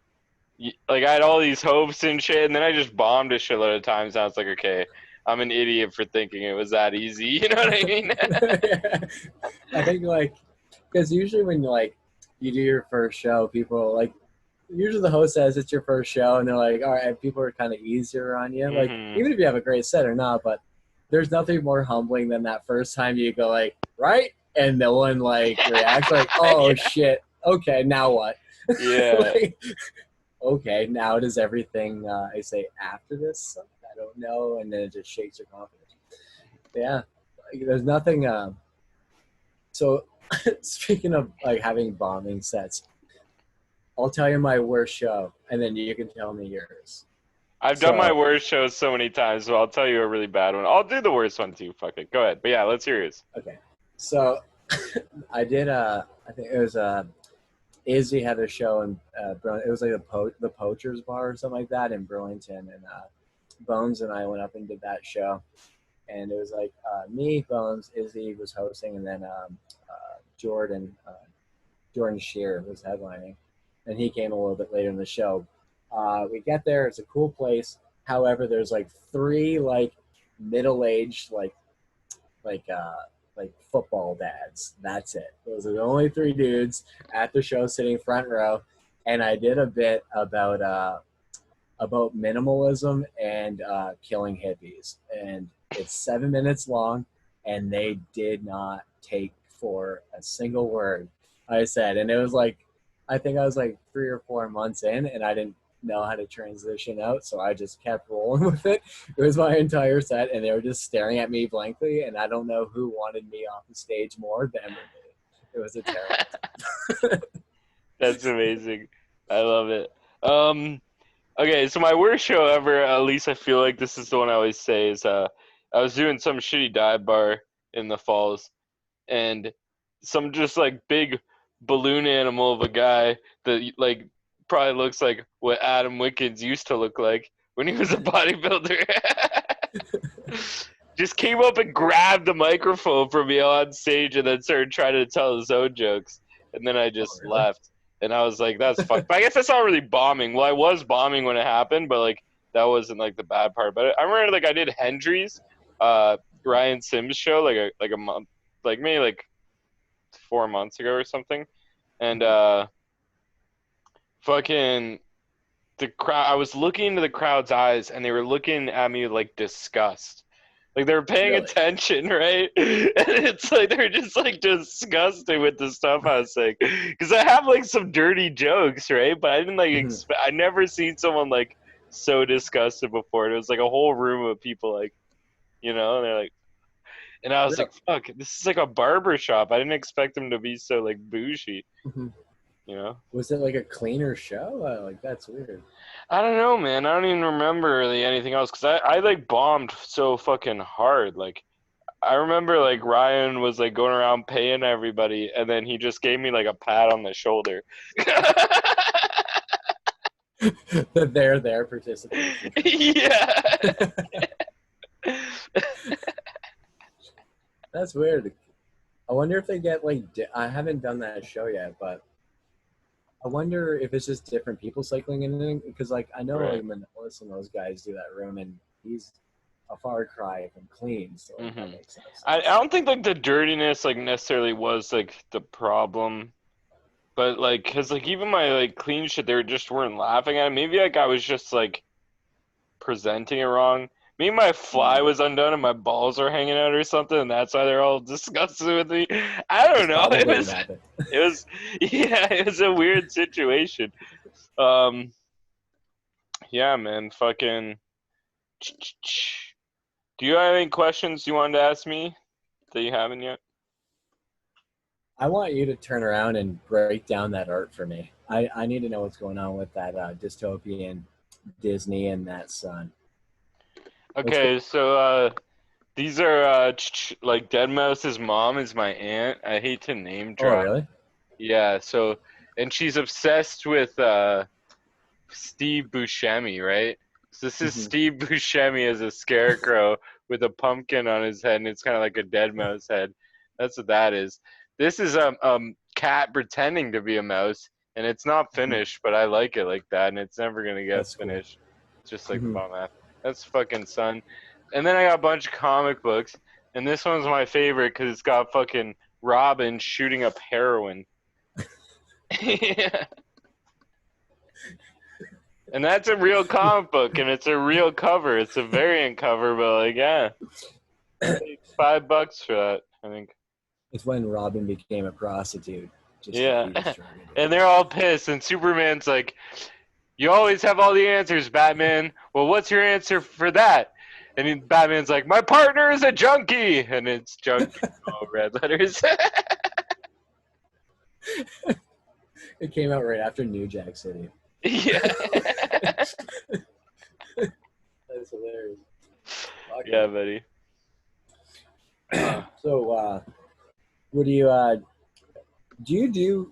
like I had all these hopes and shit, and then I just bombed a shitload of times. And I was like, okay, I'm an idiot for thinking it was that easy. You know what I mean? I think like because usually when you do your first show, people like usually the host says it's your first show, and they're like, all right, people are kind of easier on you. Like Hmm. even if you have a great set or not, but there's nothing more humbling than that first time you go like right, and no one like reacts like, oh Yeah. shit, okay, now what? Yeah. Like, okay, now does everything I say after this? I don't know, and then it just shakes your confidence. Yeah, like, there's nothing. So, speaking of like having bombing sets, I'll tell you my worst show, and then you can tell me yours. I've done my So, worst shows so many times, so I'll tell you a really bad one. I'll do the worst one too. Fuck it. Go ahead. But yeah, let's hear yours. okay, so I did. I think it was Izzy had a show in it was like the Poachers Bar or something like that in Burlington, and Bones and I went up and did that show, and it was like me, Bones, Izzy was hosting, and then Jordan Jordan Shear was headlining, and he came a little bit later in the show. We get there; it's a cool place. However, there's like three like middle-aged like uh, like football dads. That's it. Those are the only three dudes at the show sitting front row, and I did a bit about minimalism and killing hippies, and it's 7 minutes long, and they did not take for a single word I said, and it was like I think I was like 3 or 4 months in, and I didn't know how to transition out, so I just kept rolling with it. It was my entire set, and they were just staring at me blankly, and I don't know who wanted me off the stage more, them or me. It was a terrible time. That's amazing. I love it. Okay, so my worst show ever, at least I feel like this is the one I always say, is I was doing some shitty dive bar in the falls, and some just like big balloon animal of a guy that like probably looks like what Adam Wickens used to look like when he was a bodybuilder. Just came up and grabbed the microphone from me on stage and then started trying to tell his own jokes. And then I just really? left. And I was like, that's fucked. But I guess that's not really bombing. Well, I was bombing when it happened, but like that wasn't like the bad part. But I remember like I did Hendry's, Ryan Sims show like a month, like maybe like 4 months ago or something. And fucking the crowd, I was looking into the crowd's eyes and they were looking at me like disgust. Like they were paying Really? attention, right? And it's like they're just like disgusted with the stuff I was saying, because I have like some dirty jokes, right? But I didn't like I never seen someone like so disgusted before. And it was like a whole room of people, like, you know, and they're like, and I was Really? like, fuck, this is like a barber shop. I didn't expect them to be so like bougie, you know? Was it like a cleaner show? Like that's weird. I don't know, man. I don't even remember really anything else because I like bombed so fucking hard. Like I remember like Ryan was like going around paying everybody, and then he just gave me like a pat on the shoulder. Their participation. Yeah. That's weird. I wonder if they get like. I haven't done that show yet, but I wonder if it's just different people cycling in, because like I know like Manolis and those guys do that room, and he's a far cry from clean, so like, that makes sense. I don't think like the dirtiness like necessarily was like the problem, but like because like even my like clean shit, they just weren't laughing at it. Maybe like I was just like presenting it wrong. Maybe my fly was undone and my balls are hanging out or something, and that's why they're all disgusted with me. I don't know. It was yeah, it was a weird situation. Yeah, man, fucking. Do you have any questions you wanted to ask me that you haven't yet? I want you to turn around and break down that art for me. I need to know what's going on with that dystopian Disney and that sun. Okay, so these are like Deadmau5's mom is my aunt. I hate to name drop. Oh, really? Yeah, so and she's obsessed with Steve Buscemi, right? So this is Steve Buscemi as a scarecrow with a pumpkin on his head, and it's kind of like a dead mouse head. That's what that is. This is a cat pretending to be a mouse, and it's not finished, but I like it like that, and it's never gonna get finished. Cool. It's just like fun math. That's fucking sun. And then I got a bunch of comic books, and this one's my favorite because it's got fucking Robin shooting up heroin. Yeah. And that's a real comic book, and it's a real cover. It's a variant cover, but like, yeah, $5 for that, I think. It's when Robin became a prostitute. Yeah, and they're all pissed, and Superman's like, "You always have all the answers, Batman. Well, what's your answer for that?" And Batman's like, "My partner is a junkie," and it's junkie in all red letters. It came out right after New Jack City. Yeah. That's hilarious. Okay. Yeah, buddy. So, what do you do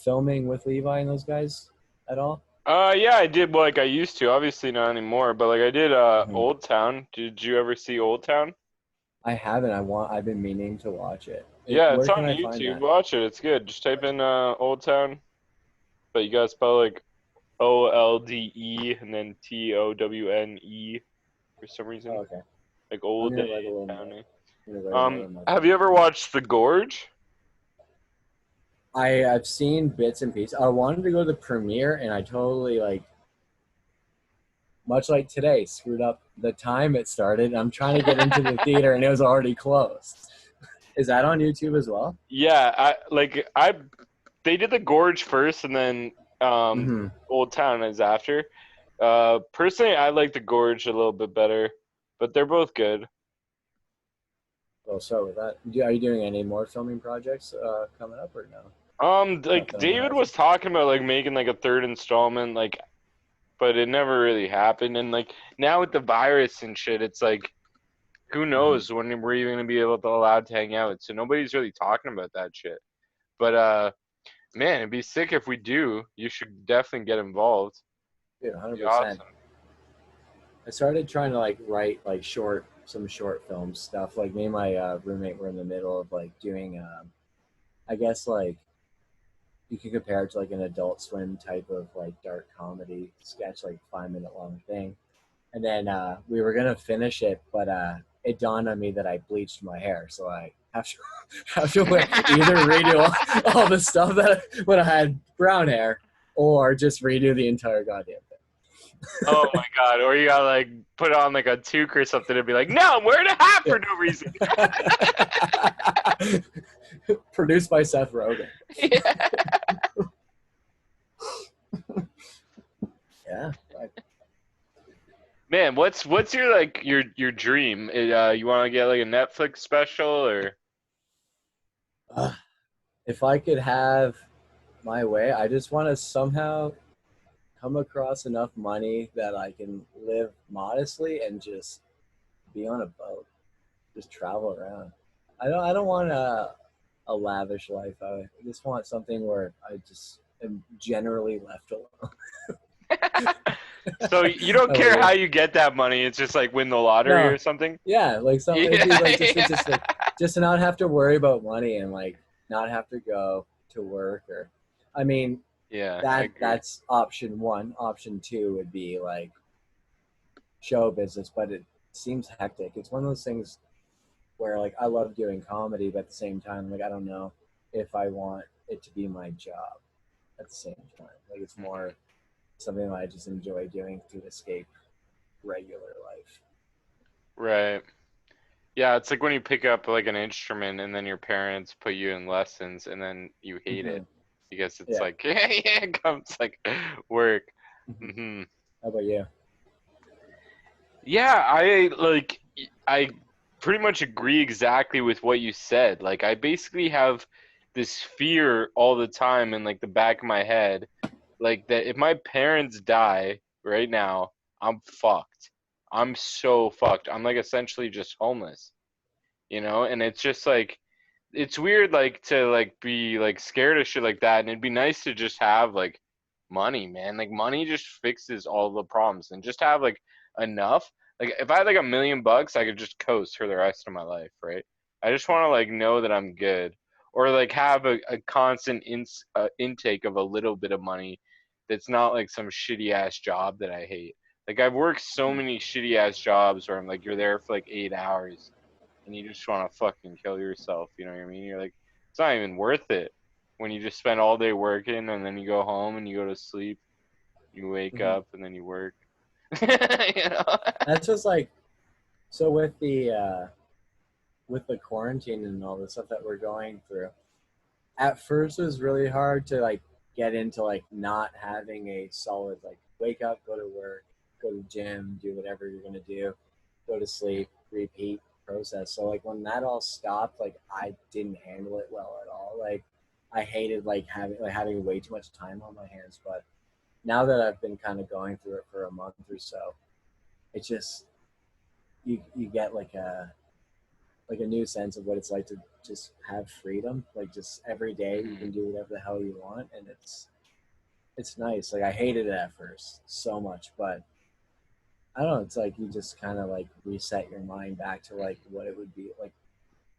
filming with Levi and those guys at all? Yeah, I did. Like I used to. Obviously not anymore. But like I did. Old Town. Did you ever see Old Town? I haven't. I've been meaning to watch it. Yeah, it's on YouTube. Watch it. It's good. Just type in Old Town, but you gotta spell like OLDE and then TOWNE for some reason. Oh, okay. Like Old Town. Have you ever watched The Gorge? I've seen bits and pieces. I wanted to go to the premiere, and I totally much like today, screwed up the time it started. I'm trying to get into the theater, and it was already closed. Is that on YouTube as well? Yeah, they did The Gorge first, and then Um, Old Town is after. Personally, I like the Gorge a little bit better, but they're both good. Well, so with that, are you doing any more filming projects coming up or no? Like Nothing on the David horizon. was talking about like making like a third installment, like, but it never really happened. And like now with the virus and shit, it's like who Hmm. knows when we're even gonna be able to allowed to hang out. So nobody's really talking about that shit. But man, it'd be sick if we do. You should definitely get involved. Dude, It'd be 100%. awesome. I started trying to like write like some short film stuff. Like me and my roommate were in the middle of like doing, I guess like you can compare it to like an Adult Swim type of like dark comedy sketch, like 5 minute long thing. And then we were gonna finish it, but it dawned on me that I bleached my hair, so I have to have to either redo all the stuff that when I had brown hair, or just redo the entire goddamn Oh my god! Or you gotta like put on like a toque or something and be like, "No, I'm wearing a hat for no reason." thing. Produced by Seth Rogen. Yeah. Yeah. Right. Man, what's your like your dream? You want to get like a Netflix special or? If I could have my way, I just want to somehow come across enough money that I can live modestly and just be on a boat, just travel around. I don't want a lavish life. I just want something where I just am generally left alone. So you don't How about care you? how you get that money. It's just like win the lottery No, or something. yeah, like some it'd be Yeah, like just yeah, like just to not have to worry about money and like not have to go to work or, I mean, yeah. I agree. that's option one. Option two would be like show business, but it seems hectic. It's one of those things where like I love doing comedy, but at the same time, like I don't know if I want it to be my job at the same time. Like it's Mhm. more something that I just enjoy doing to escape regular life. Right. Yeah, it's like when you pick up like an instrument and then your parents put you in lessons and then you hate Hmm. it because it's Yeah. like yeah, it comes like work. Hmm. Hmm. How about you? Yeah, I pretty much agree exactly with what you said. Like I basically have this fear all the time in like the back of my head, like that if my parents die right now, I'm fucked. I'm so fucked. I'm like essentially just homeless, you know? And it's just like it's weird like to like be like scared of shit like that and it'd be nice to just have like money, man. Like money just fixes all the problems and just have like enough. Like if I had like $1 million, I could just coast for the rest of my life, right? I just want to like know that I'm good or like have a constant intake of a little bit of money that's not like some shitty ass job that I hate. Like I've worked so Mhm. many shitty ass jobs where I'm like you're there for like 8 hours and you just want to fucking kill yourself. You know what I mean? You're like, it's not even worth it when you just spend all day working and then you go home and you go to sleep, you wake Mhm. up and then you work. You know? That's just like so with the quarantine and all the stuff that we're going through. At first, it was really hard to like get into like not having a solid like wake up, go to work, go to the gym, do whatever you're gonna do, go to sleep, repeat process. So like when that all stopped, like I didn't handle it well at all. Like I hated like having way too much time on my hands. But now that I've been kind of going through it for a month or so, it's just you get like a new sense of what it's like to just have freedom. Like just every day you Mhm. can do whatever the hell you want, and it's nice. Like I hated it at first so much, but I don't know. It's like you just kind of like reset your mind back to like what it would be like,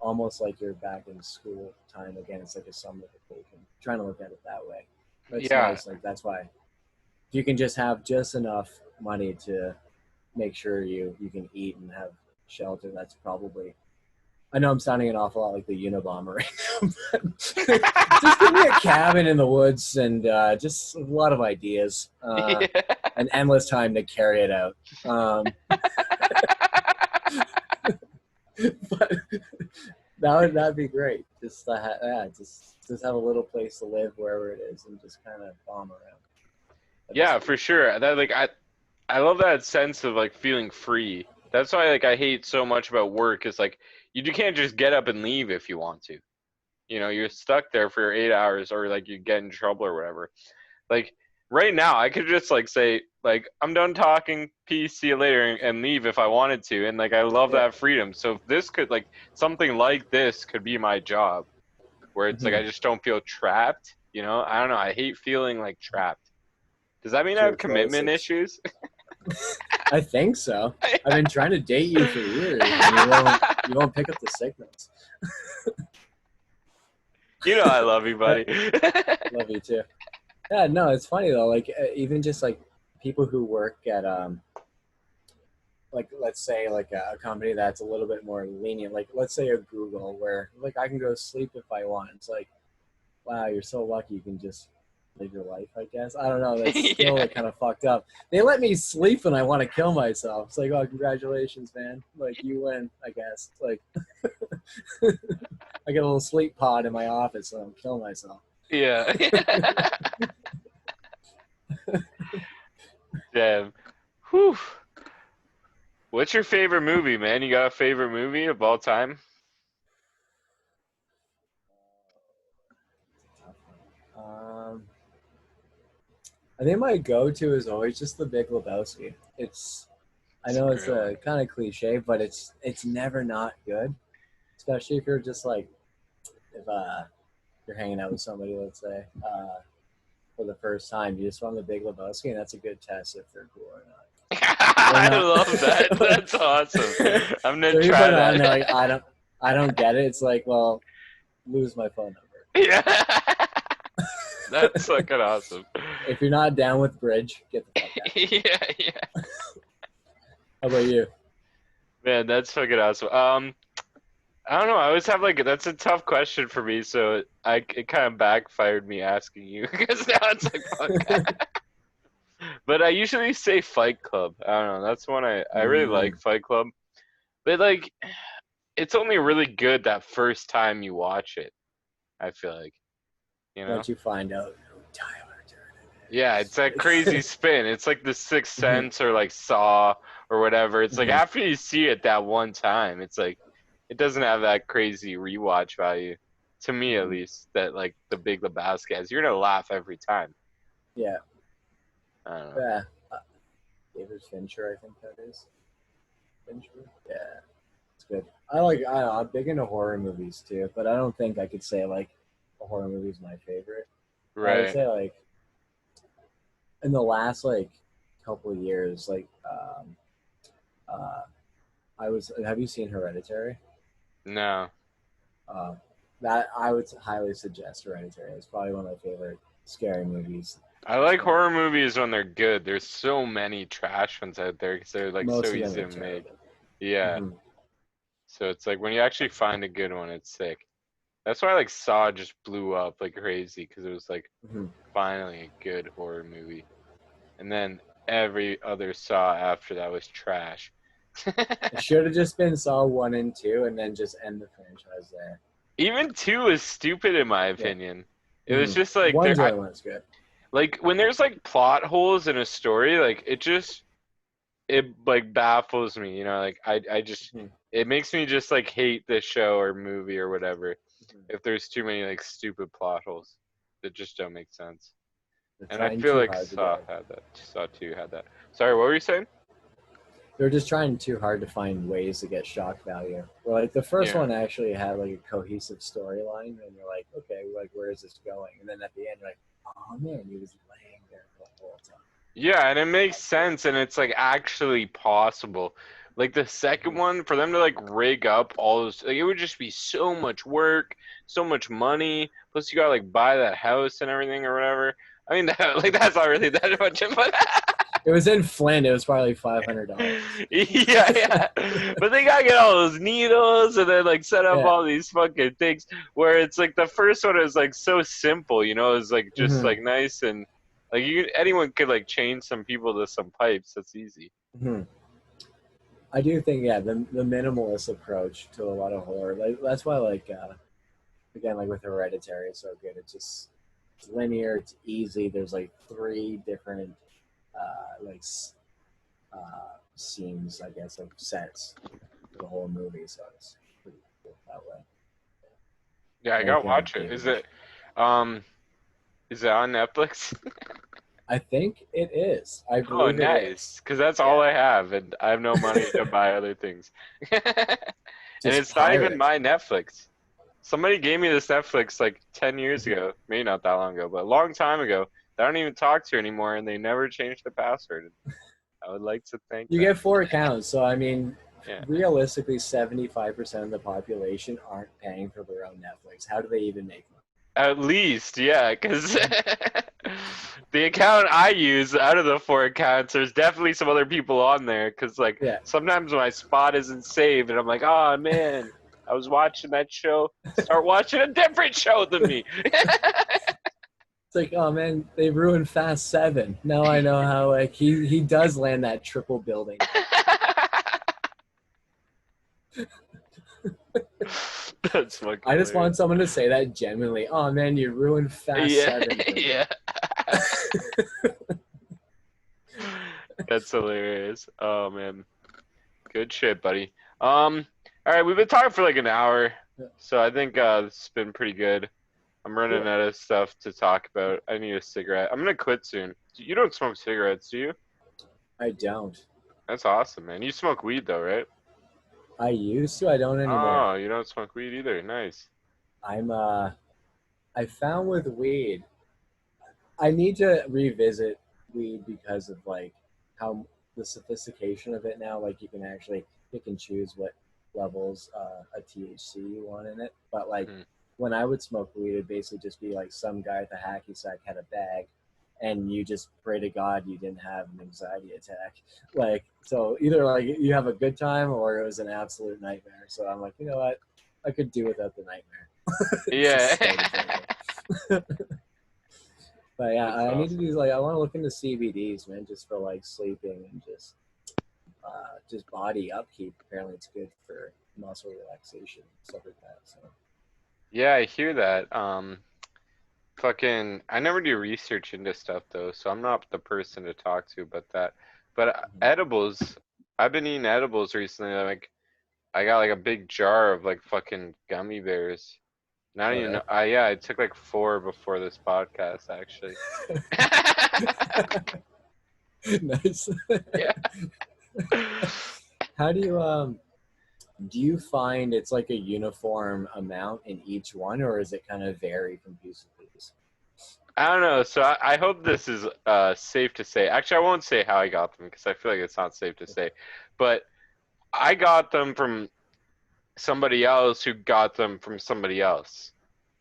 almost like you're back in school time again. It's like a summer vacation. I'm trying to look at it that way, but it's Yeah. nice. Like that's why if you can just have just enough money to make sure you can eat and have shelter, that's probably, I know I'm sounding an awful lot like the Unabomber right now, but just give me a cabin in the woods and just a lot of ideas Yeah. and endless time to carry it out. Um, but that'd be great. Just yeah, just have a little place to live wherever it is and just kind of bomb around. That'd be Yeah, sweet. for sure. That like I love that sense of like feeling free. That's why like I hate so much about work is like you can't just get up and leave if you want to. You're stuck there for 8 hours or like you get in trouble or whatever. Like right now, I could just like say like I'm done talking, peace, see you later, and leave if I wanted to. And like I love Yeah. that freedom. So if this could like something like this could be my job, where it's like Hmm. I just don't feel trapped. I don't know. I hate feeling like trapped. Does that mean To I your have commitment choices. issues? I think so. I've been trying to date you for years, and you won't pick up the signals. I love you, I buddy. love you too. Yeah, no, it's funny though. Like even just like people who work at like let's say like a company that's a little bit more lenient, like let's say a Google, where like I can go sleep if I want. It's like, wow, you're so lucky you can just live your life. I guess I don't know. That's still Yeah. like kind of fucked up. They let me sleep when I want to kill myself. It's like, oh, congratulations, man. Like you win. I guess. Like I get a little sleep pod in my office, so I don't kill myself. Yeah. Damn. Whew. What's your favorite movie, man? You got a favorite movie of all time? Um, I think my go-to is always just The Big Lebowski. I It's a know it's great one. a kind of cliche, but it's never not good. Especially if you're just like if you're hanging out with somebody, let's say, for the first time, you just want The Big Lebowski, and that's a good test if they're cool or not. They're I not. love that. Like, That's awesome. I'm gonna so you put try it on, they're like, that. I don't get it. It's like, well, lose my phone number. Yeah. That's fucking awesome. If you're not down with bridge, get the fuck out. Yeah, yeah. How about you? Man, that's fucking awesome. I don't know. I always have like that's a tough question for me, so it kind of backfired me asking you because now it's like fuck. But I usually say Fight Club. I don't know. That's one I really like Mm, Fight Club. But like it's only really good that first time you watch it, I feel like, you know? once you find out who Tyler Durden Yeah, it's that crazy is. spin. It's like the Sixth Sense or like Saw or whatever. It's like Mhm. after you see it that one time, it's like it doesn't have that crazy rewatch value, to me at Mhm. least, that like the Big Lebowski has. You're gonna laugh every time. Yeah. I don't know. Yeah. David Fincher, I think that is. Fincher? Yeah. It's good. I'm big into horror movies too, but I don't think I could say like a horror movie is my favorite. I would Right. say like in the last like couple of years, like uh, I was. Have you seen Hereditary? No. Uh, that I would highly suggest Hereditary. It's probably one of my favorite scary movies I at this like point. horror movies when they're good. There's so many trash ones out there because they're like so Most of them easy are to make. terrible. Yeah. Hmm. So it's like when you actually find a good one, it's sick. That's why like Saw just blew up like crazy because it was like Hmm. finally a good horror movie. And then every other Saw after that was trash. It should have just been Saw 1 and 2 and then just end the franchise there. Even two is stupid in my Yeah. opinion. It was Hmm. just like One's the only one that's good. like when there's like plot holes in a story, like it like baffles me, like I just Hmm. it makes me just like hate this show or movie or whatever Hmm. if there's too many like stupid plot holes that just don't make sense. They're And I trying feel too like hard to get Saw it. had that. Saw 2 had that. Sorry, what were you saying? They're just trying too hard to find ways to get shock value. Well, like the first Yeah. one actually had like a cohesive storyline, and you're like, okay, like where is this going? And then at the end, you're like, oh man, he was laying there the whole time. Yeah, and it makes That's good. sense and it's like actually possible. Like the second Mhm. one, for them to like rig up all those, like it would just be so much work, so much money. Plus, you gotta like buy that house and everything or whatever. I mean, like that's not really that much, but It was in Flint. It was probably $500. yeah, yeah. But they gotta get all those needles and then like set up Yeah. all these fucking things. Where it's like the first one is like so simple, it's like just Hmm. like nice and like anyone could like chain some people to some pipes. That's easy. Hmm. I do think, yeah, the minimalist approach to a lot of horror. Like that's why, like again, like with Hereditary, it's so good. It's just linear. It's easy. There's like 3 different like scenes, I guess, of sets for the whole movie. So it's pretty cool that way. Yeah, I Or you gotta can like watch it. binge. Um, is it on Netflix? I think it is. I Oh, believe it is. nice. Because that's all Yeah, I have, and I have no money to buy other things. And just it's not even pirate. my Netflix. Somebody gave me this Netflix like 10 years ago. Maybe not that long ago, but a long time ago. That I don't even talk to anymore, and they never changed the password. I would like to thank You them. get 4 accounts, so I mean, Yeah. realistically, 75% of the population aren't paying for their own Netflix. How do they even make money? At least, yeah, because the account I use out of the 4 accounts, there's definitely some other people on there. Because like Yeah, sometimes my spot isn't saved, and I'm like, oh man, I was watching that show. Start watching a different show than me. it's like, oh man, they ruined Fast 7. Now I know how like he does land that triple building. That's fucking I just hilarious. want someone to say that genuinely. Oh man, you ruined Fast Yeah, 7 for me. yeah. That's hilarious. Oh man, good shit, buddy. All right, we've been talking for like an hour, so I think this has been pretty good. I'm running Cool. out of stuff to talk about. I need a cigarette. I'm gonna quit soon. You don't smoke cigarettes, do you? I don't. That's awesome, man. You smoke weed though, right? I used to. I don't anymore. Oh, you don't smoke weed either. Nice. I'm I found with weed, I need to revisit weed because of like how the sophistication of it now. Like you can actually pick and choose what levels a THC you want in it. But like Mhm. when I would smoke weed, it'd basically just be like some guy at the hacky sack had a bag, and you just pray to God you didn't have an anxiety attack. Like so, either like you have a good time or it was an absolute nightmare. So I'm like, you know what, I could do without the nightmare. Yeah. Just started drinking. But yeah, That's I need to awesome. do like I want to look into CBDs, man, just for like sleeping and just body upkeep. Apparently, it's good for muscle relaxation, stuff like that. So Yeah, I hear that. Fucking, I never do research into stuff though, so I'm not the person to talk to about that. But edibles, I've been eating edibles recently. Like, I got like a big jar of like fucking gummy bears. Not oh even know. really? Yeah, I took like 4 before this podcast, actually. Nice. Yeah. How do you find it's like a uniform amount in each one, or is it kind of vary from piece to piece? I don't know. So I hope this is safe to say. Actually, I won't say how I got them because I feel like it's not safe to say. But I got them from somebody else who got them from somebody else.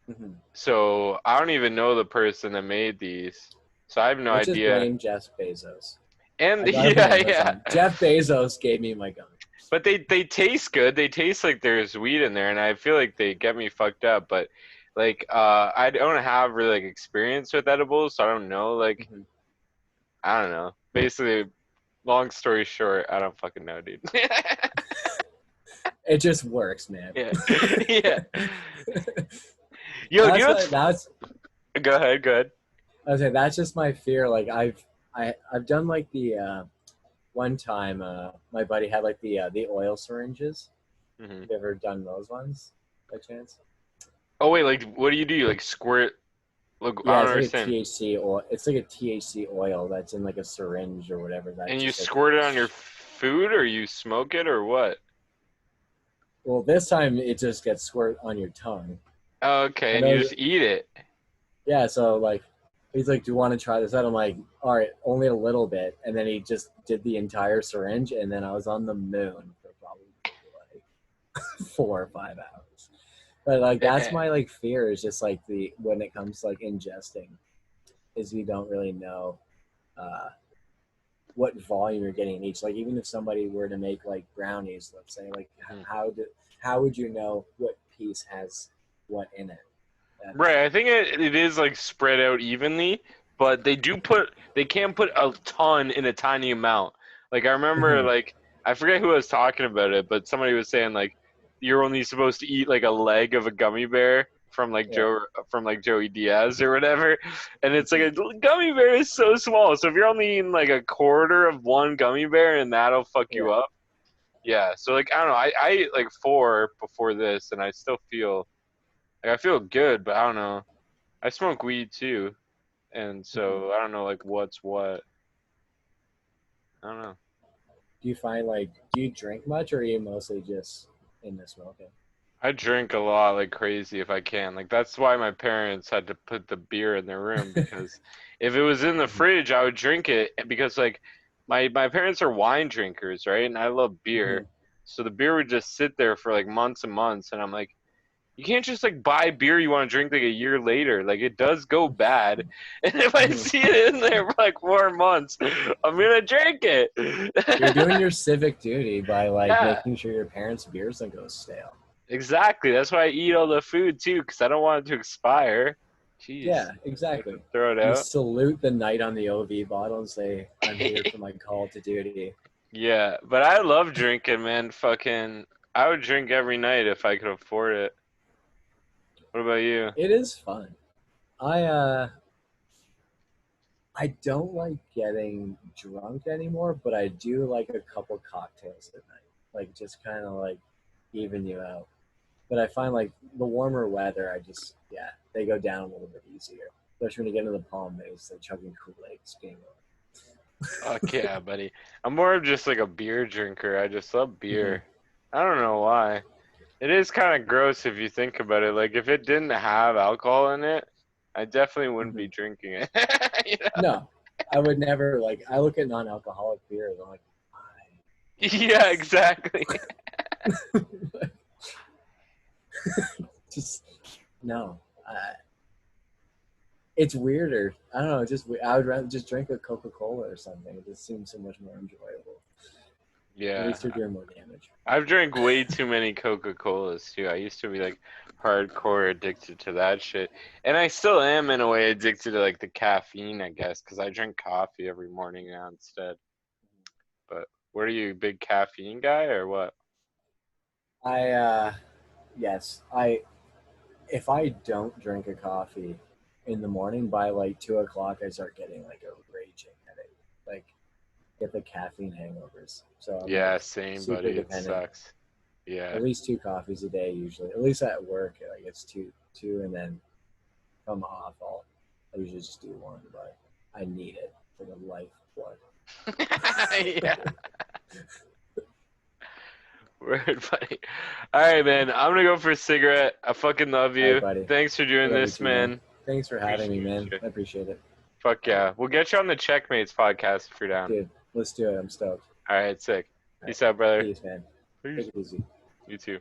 Mm-hmm. So I don't even know the person that made these. So I have no Let's just idea. blame Jeff Bezos. And I got it from yeah, yeah. Amazon. Jeff Bezos gave me my gummy. But they taste good. They taste like there's weed in there, and I feel like they get me fucked up. But like I don't have really like experience with edibles, so I don't know. Like Mm-hmm. I don't know. Basically, long story short, I don't fucking know, dude. It just works, man. Yeah, yeah. Yo, you That's know what what's? that's Go ahead, go ahead. I was saying that's just my fear. Like I've done like the one time my buddy had like the oil syringes. Hmm. Have you ever done those ones by chance? Oh wait, like what do? You like squirt? Look, I Yeah, don't it's like a understand. THC oil. It's like a THC oil that's in like a syringe or whatever. That And you just like squirt it on your food, or you smoke it, or what? well, this time it just gets squirt on your tongue. Oh, okay, I and you know. just eat it. Yeah, so like he's like, "Do you want to try this out?" I'm like, "All right, only a little bit." And then he just did the entire syringe, and then I was on the moon for probably like 4 or 5 hours. But like that's my like fear is just like the when it comes to like ingesting is you don't really know uh, what volume you're getting in each. Like even if somebody were to make like brownies, let's say, like Mhm. how would you know what piece has what in it? Right, That's I think it is like spread out evenly, but they can't put a ton in a tiny amount. Like I remember Mhm. like I forget who was talking about it, but somebody was saying like you're only supposed to eat like a leg of a gummy bear from like Yeah. Joey Diaz or whatever, and it's like a gummy bear is so small. So if you're only eating like a quarter of one gummy bear, and that'll fuck you Yeah. up. Yeah. So like I don't know. I ate like 4 before this, and I still feel like I feel good, but I don't know. I smoke weed too, and Mhm. so I don't know like what's what. I don't know. Do you find like do you drink much, or are you mostly just into smoking? I drink a lot like crazy if I can. Like that's why my parents had to put the beer in their room because if it was in the Mhm. fridge, I would drink it because like my parents are wine drinkers, right? And I love beer. Mhm. So the beer would just sit there for like months and months and I'm like, you can't just like buy beer you want to drink like a year later. Like it does go bad. And if I Mhm. see it in there for like 4 months, I'm gonna drink it. You're doing your civic duty by like Yeah. making sure your parents' beers don't go stale. Exactly. That's why I eat all the food too, because I don't want it to expire. Jeez. Yeah, exactly. Throw it You out. salute the knight on the OV bottle and say, "I'm here for my call to duty." Yeah, but I love drinking, man. Fucking, I would drink every night if I could afford it. What about you? It is fun. I I don't like getting drunk anymore, but I do like a couple cocktails at night. Like just kind of like even you out. But I find like the warmer weather, I just yeah, they go down a little bit easier. Especially when you get into the Palm Bays, like chugging Kool-Aid, game Fuck yeah, buddy. I'm more of just like a beer drinker. I just love over. beer. I don't know why. It is kind of gross if you think about it. Like if it didn't have alcohol in it, I definitely wouldn't Hmm. be drinking it. You know? No, I would never like. I look at non-alcoholic beers. I'm like, Yeah, exactly. why? Just no. It's weirder. I don't know. Just I would rather just drink a Coca Cola or something. It just seems so much more enjoyable. At Yeah. least you're doing more damage. I've drank way too many Coca-Colas too. I used to be like hardcore addicted to that shit. And I still am in a way addicted to like the caffeine, I guess, because I drink coffee every morning now instead. But what are you, big caffeine guy or what? I yes, I if I don't drink a coffee in the morning by like 2 o'clock, I start getting like a raging headache. Like get the caffeine hangovers. So I'm Yeah, like same, super buddy. It dependent. sucks. Yeah. At least 2 coffees a day usually. At least at work, like it's two, and then if I'm off, I usually just do one, but I need it for the lifeblood. Yeah. Word, buddy. All right, man. I'm gonna go for a cigarette. I fucking love All right, you. buddy. Thanks for I doing love you this, too, man. man. Thanks for having me, Appreciate man. you. I appreciate it. Fuck yeah. We'll get you on the Checkmates podcast if you're down. Dude, let's do it. I'm stoked. All right, sick. All right. Peace out, brother. Peace, man. Peace. Take it easy. You too.